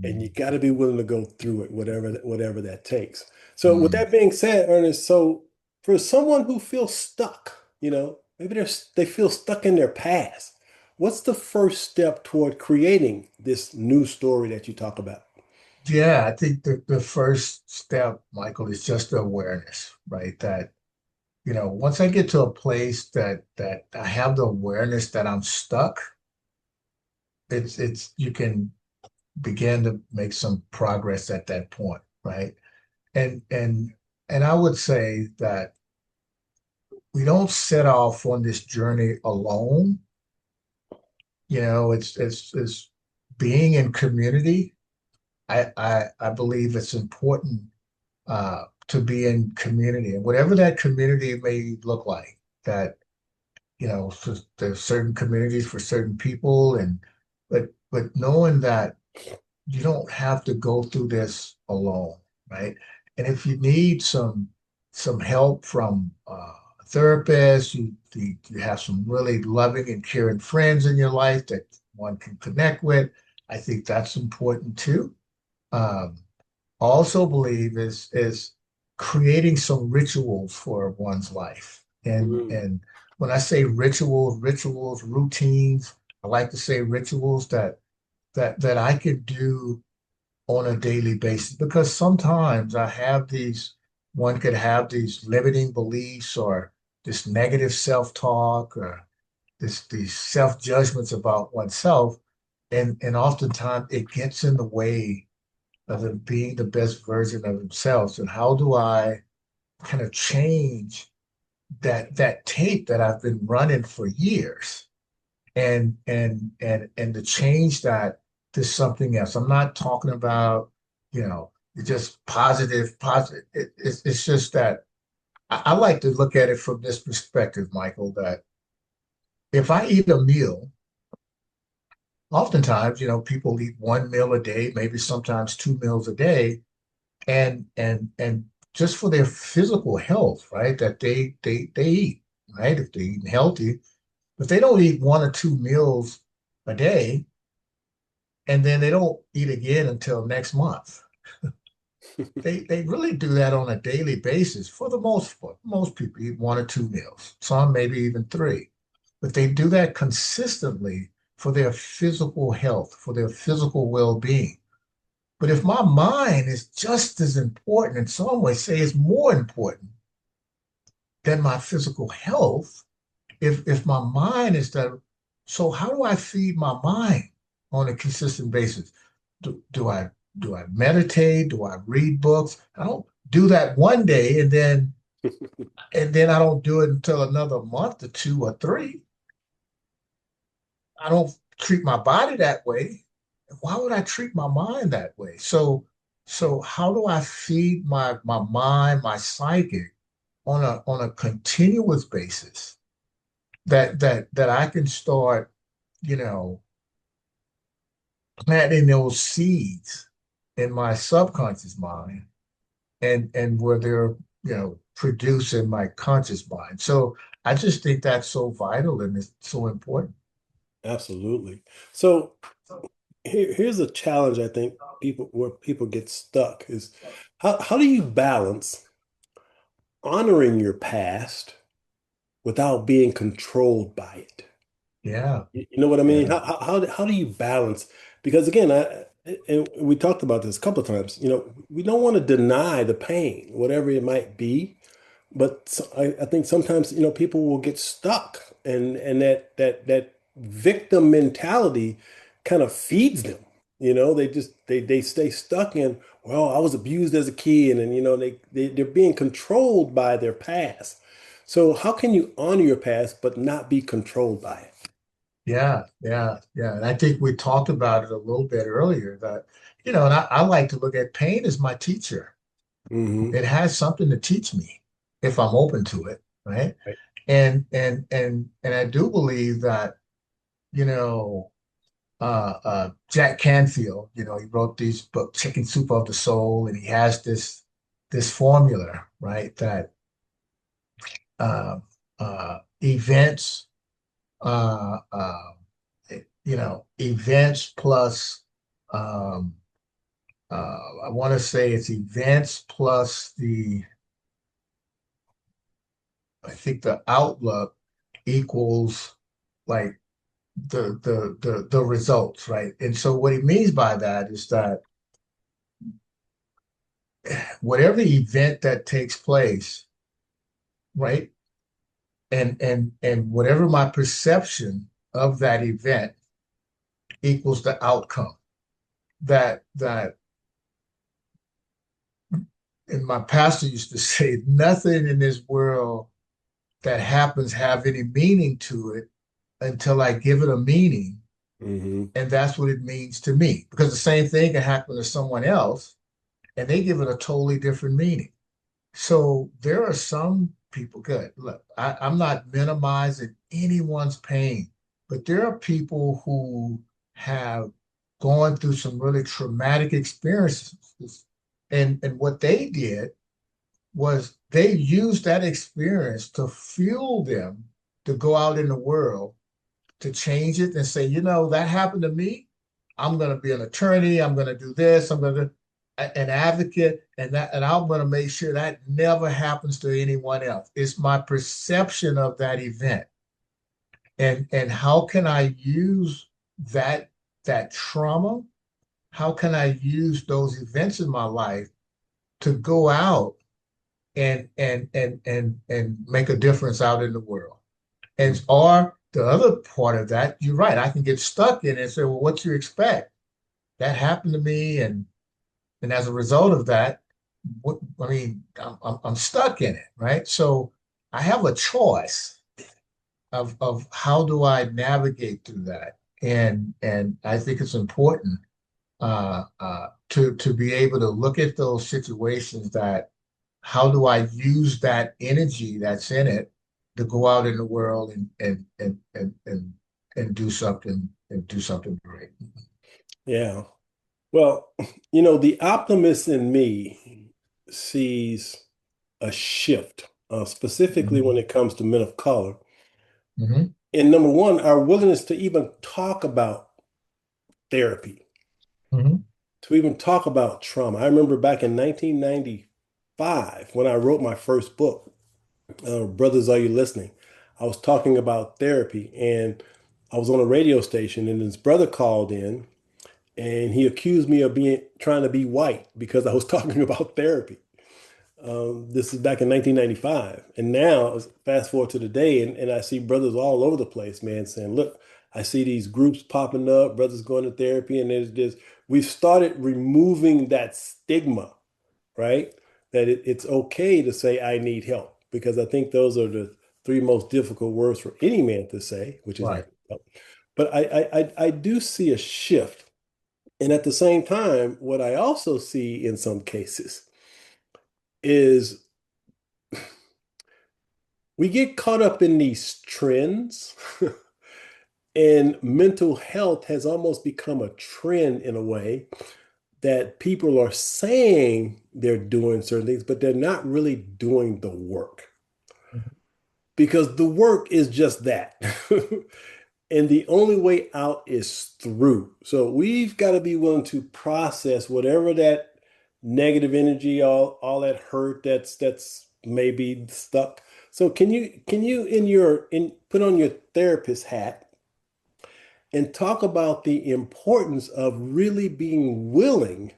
And you mm, got to be willing to go through it, whatever that takes. So, with mm. that being said, Ernest, so for someone who feels stuck, maybe they feel stuck in their past, what's the first step toward creating this new story that you talk about? Yeah, I think the first step, Michael, is just the awareness, right? That, once I get to a place that I have the awareness that I'm stuck, it's you can begin to make some progress at that point, right? And I would say that we don't set off on this journey alone. It's being in community. I believe it's important to be in community, and whatever that community may look like. That so there's certain communities for certain people, and but knowing that you don't have to go through this alone, right? And if you need some help from a therapist, you have some really loving and caring friends in your life that one can connect with. I think that's important too. Um, also believe is creating some rituals for one's life. Mm, And when I say rituals, routines, I like to say rituals that I could do on a daily basis because sometimes one could have these limiting beliefs or this negative self-talk or these self-judgments about oneself. And oftentimes it gets in the way of them being the best version of themselves. And how do I kind of change that tape that I've been running for years and to change that to something else. I'm not talking about, just positive. It's just that I like to look at it from this perspective, Michael, that if I eat a meal, oftentimes, people eat one meal a day, maybe sometimes two meals a day, and just for their physical health, right? That they eat, right? If they eat healthy, if they don't eat one or two meals a day, and then they don't eat again until next month. They really do that on a daily basis for the most part. Most people eat one or two meals, some maybe even three. But they do that consistently for their physical health, for their physical well-being. But if my mind is just as important, in some ways, say it's more important than my physical health, if my mind is that, so how do I feed my mind on a consistent basis? Do I meditate? Do I read books? I don't do that one day and then I don't do it until another month or two or three. I don't treat my body that way. Why would I treat my mind that way? So how do I feed my mind, my psychic on a continuous basis that I can start, you know, planting those seeds in my subconscious mind and where they're, produced in my conscious mind. So I just think that's so vital and it's so important. Absolutely. So here's a challenge I think people get stuck is how do you balance honoring your past without being controlled by it? Yeah, You know what I mean? yeah, How do you balance? Because again, and we talked about this a couple of times. We don't want to deny the pain, whatever it might be. But I think sometimes, people will get stuck and that victim mentality kind of feeds them. They stay stuck in, well, I was abused as a kid and they're being controlled by their past. So how can you honor your past but not be controlled by it? yeah. And I think we talked about it a little bit earlier that, and I like to look at pain as my teacher. Hmm. It has something to teach me if I'm open to it, right? Right. And I do believe that, you know, Jack Canfield, he wrote these book, Chicken Soup of the Soul, and he has this formula, right? That uh, events, uh, uh, events plus, um, I want to say it's events plus I think the outlook equals like the results, right? And so what he means by that is that whatever event that takes place, right? And whatever my perception of that event equals the outcome. That and my pastor used to say, nothing in this world that happens have any meaning to it until I give it a meaning. Hmm. And that's what it means to me. Because the same thing can happen to someone else and they give it a totally different meaning. So there are some people, good. Look, I'm not minimizing anyone's pain, but there are people who have gone through some really traumatic experiences. And what they did was they used that experience to fuel them to go out in the world to change it and say, that happened to me. I'm going to be an attorney. I'm going to do this. I'm going to an advocate, and I'm going to make sure that never happens to anyone else. It's my perception of that event, and how can I use that trauma? How can I use those events in my life to go out and make a difference out in the world? And or the other part of that, you're right. I can get stuck in it and say, well, what you expect? That happened to me, and as a result of that, I mean, I'm stuck in it, right? So I have a choice of how do I navigate through that, and I think it's important to be able to look at those situations that how do I use that energy that's in it to go out in the world and do something great. Yeah. Well, the optimist in me sees a shift, specifically when Mhm. it comes to men of color. Mhm. And number one, our willingness to even talk about therapy, Mhm. to even talk about trauma. I remember back in 1995 when I wrote my first book, Brothers, Are You Listening? I was talking about therapy and I was on a radio station and his brother called in and he accused me of being trying to be white because I was talking about therapy. This is back in 1995. And now, fast forward to today, and I see brothers all over the place, man, saying, look, I see these groups popping up, brothers going to therapy, and there's this, we've started removing that stigma, right? That it's okay to say, I need help, because I think those are the three most difficult words for any man to say, which is I Right. need help. But I do see a shift. And at the same time, what I also see in some cases is we get caught up in these trends, and mental health has almost become a trend in a way that people are saying they're doing certain things, but they're not really doing the work because the work is just that. And the only way out is through. So we've got to be willing to process whatever that negative energy, all that hurt that's maybe stuck. So can you in put on your therapist hat and talk about the importance of really being willing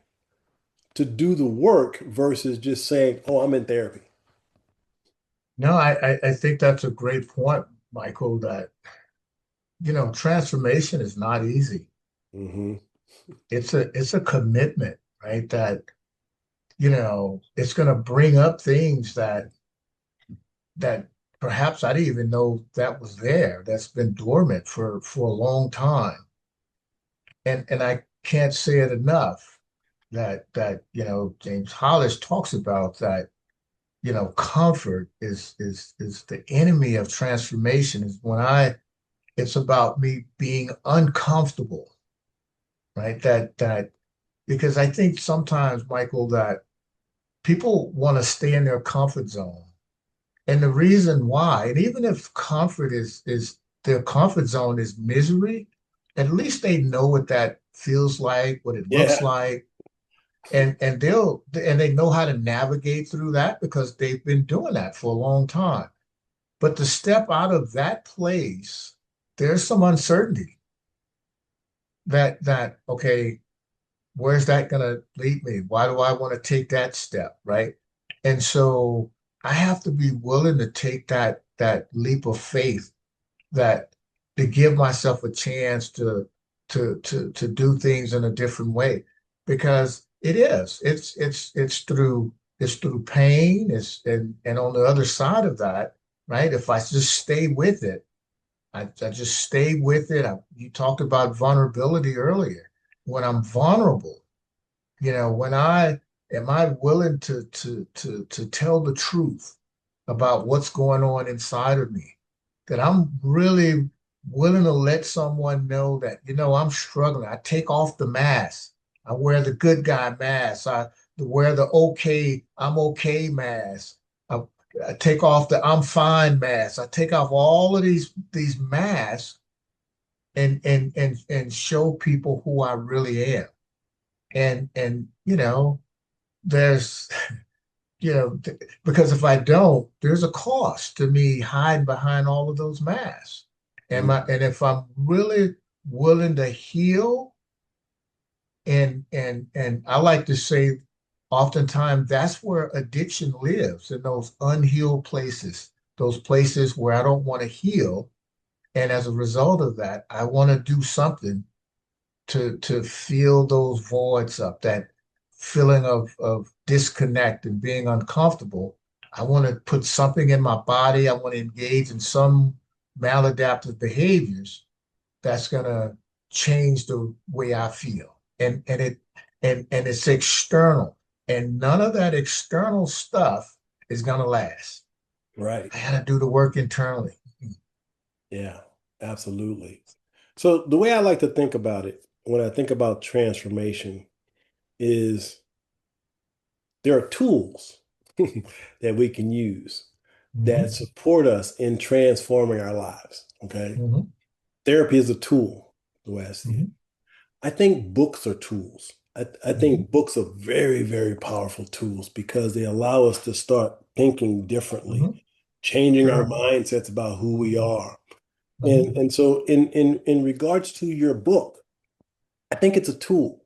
to do the work versus just saying, "Oh, I'm in therapy." No, I think that's a great point, Michael, that, transformation is not easy. Hmm. It's a commitment, right? That, it's going to bring up things that perhaps I didn't even know that was there, that's been dormant for a long time. And I can't say it enough that James Hollis talks about that, comfort is the enemy of transformation. Is when it's about me being uncomfortable, right? That because I think sometimes, Michael, that people want to stay in their comfort zone. And the reason why, and even if comfort is their comfort zone is misery, at least they know what that feels like, what it looks Yeah, like, and they know how to navigate through that because they've been doing that for a long time. But to step out of that place, there's some uncertainty that okay, where's that going to lead me? Why do I want to take that step, right? And so I have to be willing to take that leap of faith, that to give myself a chance to do things in a different way, because it's through pain, and on the other side of that, right? If I just stay with it, I just stay with it. You talked about vulnerability earlier. When I'm vulnerable, when I willing to tell the truth about what's going on inside of me, that I'm really willing to let someone know that, I'm struggling. I take off the mask. I wear the good guy mask. I wear the I'm okay mask. I, I take off the I'm fine mask. I take off all of these masks and show people who I really am. And there's because if I don't, there's a cost to me hiding behind all of those masks. And if I'm really willing to heal, and I like to say oftentimes that's where addiction lives, in those unhealed places, those places where I don't want to heal. And as a result of that, I want to do something to fill those voids up, that feeling of disconnect and being uncomfortable. I want to put something in my body. I want to engage in some maladaptive behaviors that's going to change the way I feel. And it's external. And none of that external stuff is going to last. right. I got to do the work internally. Yeah, absolutely. So the way I like to think about it when I think about transformation is there are tools that we can use that Mm-hmm. support us in transforming our lives. Okay. Mm-hmm. Therapy is a tool, the way I see Mm-hmm. it. I think books are tools. I Mm-hmm. think books are very, very powerful tools because they allow us to start thinking differently, Mm-hmm. changing our Sure. mindsets about who we are. Mm-hmm. And so in regards to your book, I think it's a tool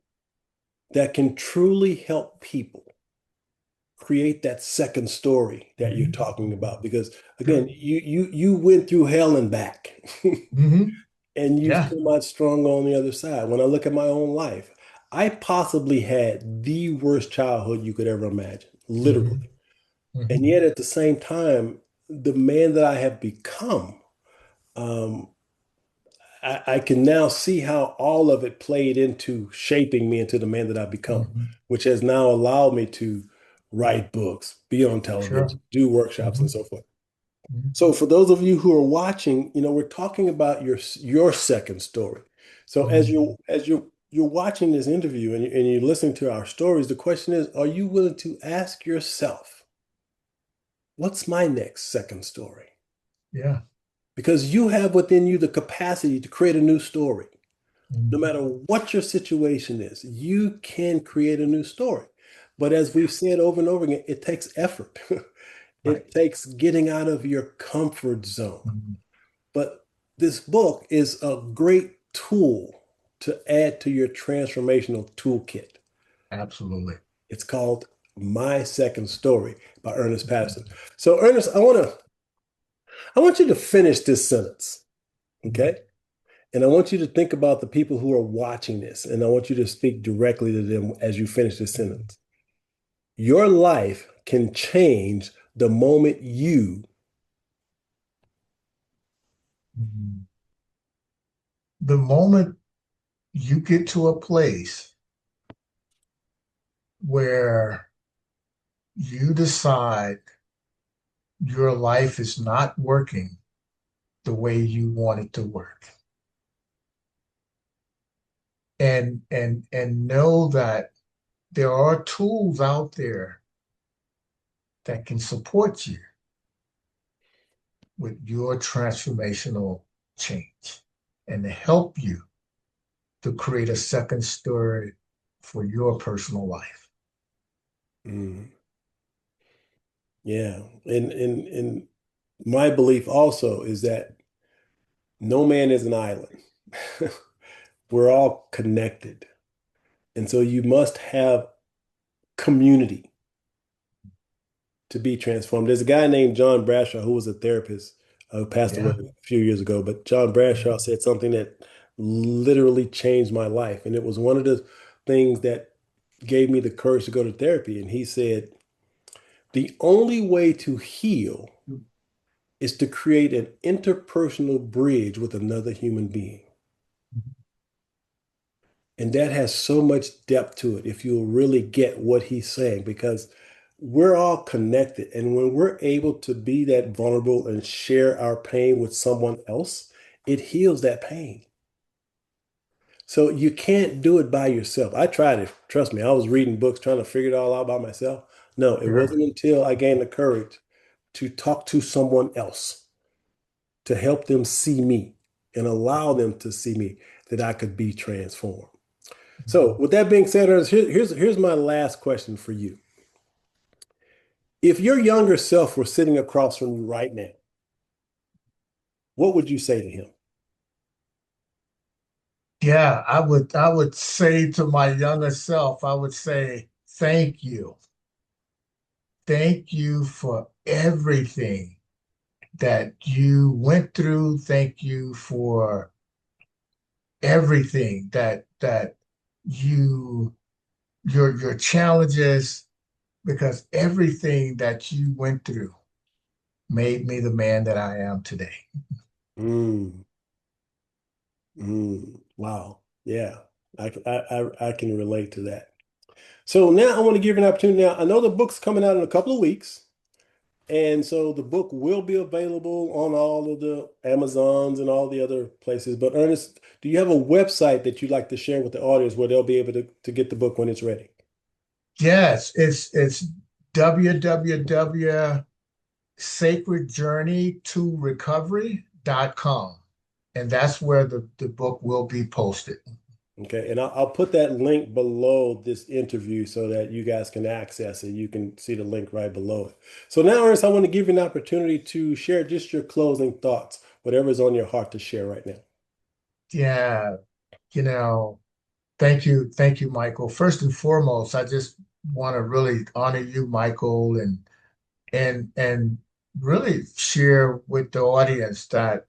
that can truly help people create that second story that you're Mhm. talking about. Because again, Sure. you went through hell and back, Hmm. and you've Yeah. come out strong on the other side. When I look at my own life, I possibly had the worst childhood you could ever imagine, Hmm. literally. And Hmm. yet at the same time, the man that I have become, um, I can now see how all of it played into shaping me into the man that I've become, Hmm. which has now allowed me to write books, be on Sure. television, do workshops, and Hmm. so forth. Hmm. So for those of you who are watching, we're talking about your second story. So Hmm. you're watching this interview and you're listening to our stories, the question is, are you willing to ask yourself, what's my next second story? Yeah. Because you have within you the capacity to create a new story. No Hmm. matter what your situation is, you can create a new story. But as we've said over and over again, it takes effort. Right. It takes getting out of your comfort zone. Hmm. But this book is a great tool to add to your transformational toolkit. Absolutely. It's called My Second Story by Ernest Patterson. So, Ernest, I want you to finish this sentence, Mhm. okay? And I want you to think about the people who are watching this, and I want you to speak directly to them as you finish this sentence. Your life can change the moment you. Mhm. The moment you get to a place where you decide your life is not working the way you want it to work, and know that there are tools out there that can support you with your transformational change and to help you to create a second story for your personal life. Mm, yeah. And my belief also is that no man is an island. We're all connected. And so you must have community to be transformed. There's a guy named John Bradshaw who was a therapist who passed away Yeah. a few years ago, but John Bradshaw said something that literally changed my life. And it was one of the things that gave me the courage to go to therapy. And he said, the only way to heal is to create an interpersonal bridge with another human being. And that has so much depth to it if you'll really get what he's saying, because we're all connected. And when we're able to be that vulnerable and share our pain with someone else, it heals that pain. So you can't do it by yourself. I tried it. Trust me, I was reading books trying to figure it all out by myself. No, it Sure. wasn't until I gained the courage to talk to someone else to help them see me and allow them to see me that I could be transformed. So, with that being said, Ernest, here's my last question for you. If your younger self were sitting across from you right now, what would you say to him? Yeah, I would say to my younger self, I would say, thank you. Thank you for everything that you went through. Thank you for everything that you your challenges, because everything that you went through made me the man that I am today. Mm, wow. Yeah, I can relate to that. So now I want to give you an opportunity. Now, I know the book's coming out in a couple of weeks. And so the book will be available on all of the Amazons and all the other places. But Ernest, do you have a website that you'd like to share with the audience where they'll be able to get the book when it's ready? Yes, it's www.sacredjourneytorocovery.com. And that's where the book will be posted. Okay, and I'll put that link below this interview so that you guys can access it. You can see the link right below it. So now, Ernest, I want to give you an opportunity to share just your closing thoughts, whatever is on your heart to share right now. Yeah, you know, Thank you, Michael. First and foremost, I just want to really honor you, Michael, and really share with the audience that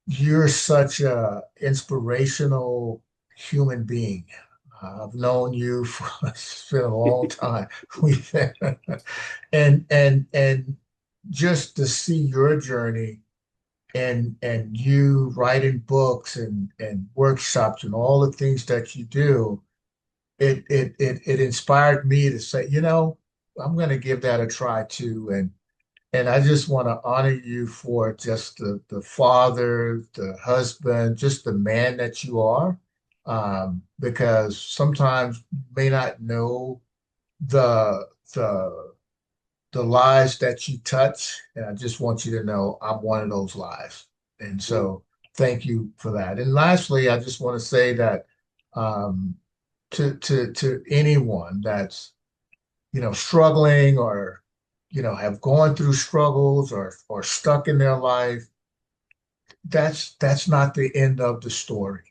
you're such a inspirational human being. I've known you for it's been a long time. We've and just to see your journey and you writing books and workshops and all the things that you do, it inspired me to say, I'm going to give that a try too. And I just want to honor you for just the father, the husband, just the man that you are, because sometimes you may not know the the the lives that you touch, and I just want you to know I'm one of those lives. And so thank you for that. And lastly, I just want to say that um, to anyone that's struggling or have gone through struggles or stuck in their life, that's not the end of the story.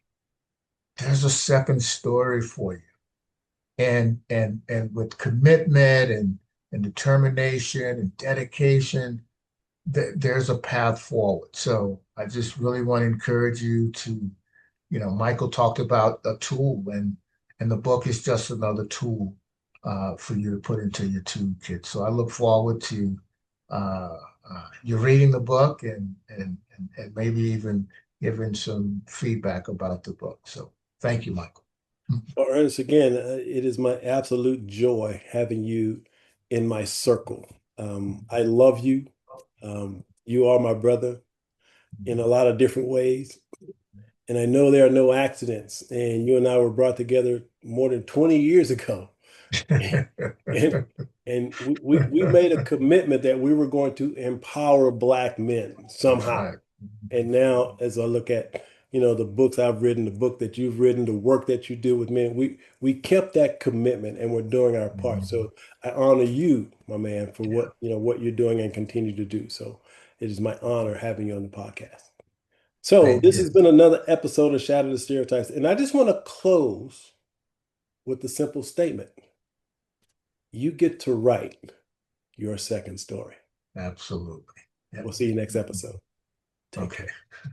There's a second story for you. And with commitment and determination and dedication, there's a path forward. So I just really want to encourage you to, Michael talked about a tool, and the book is just another tool for you to put into your toolkit. So I look forward to uh, you reading the book and maybe even giving some feedback about the book. So thank you, Michael. Well, Ernest, again, it is my absolute joy having you in my circle. I love you. You are my brother in a lot of different ways. And I know there are no accidents. And you and I were brought together more than 20 years ago. And, and we made a commitment that we were going to empower Black men That's somehow. right. And now, as I look at, the books I've written, the book that you've written, the work that you do with men, we kept that commitment and we're doing our part. Mhm. So I honor you, my man, for what you're doing and continue to do. So it is my honor having you on the podcast. So Same this has here. been another episode of Shatter the Stereotypes, and I just want to close with the simple statement: you get to write your second story. Absolutely. We'll Yep. see you next episode. Take care. Okay.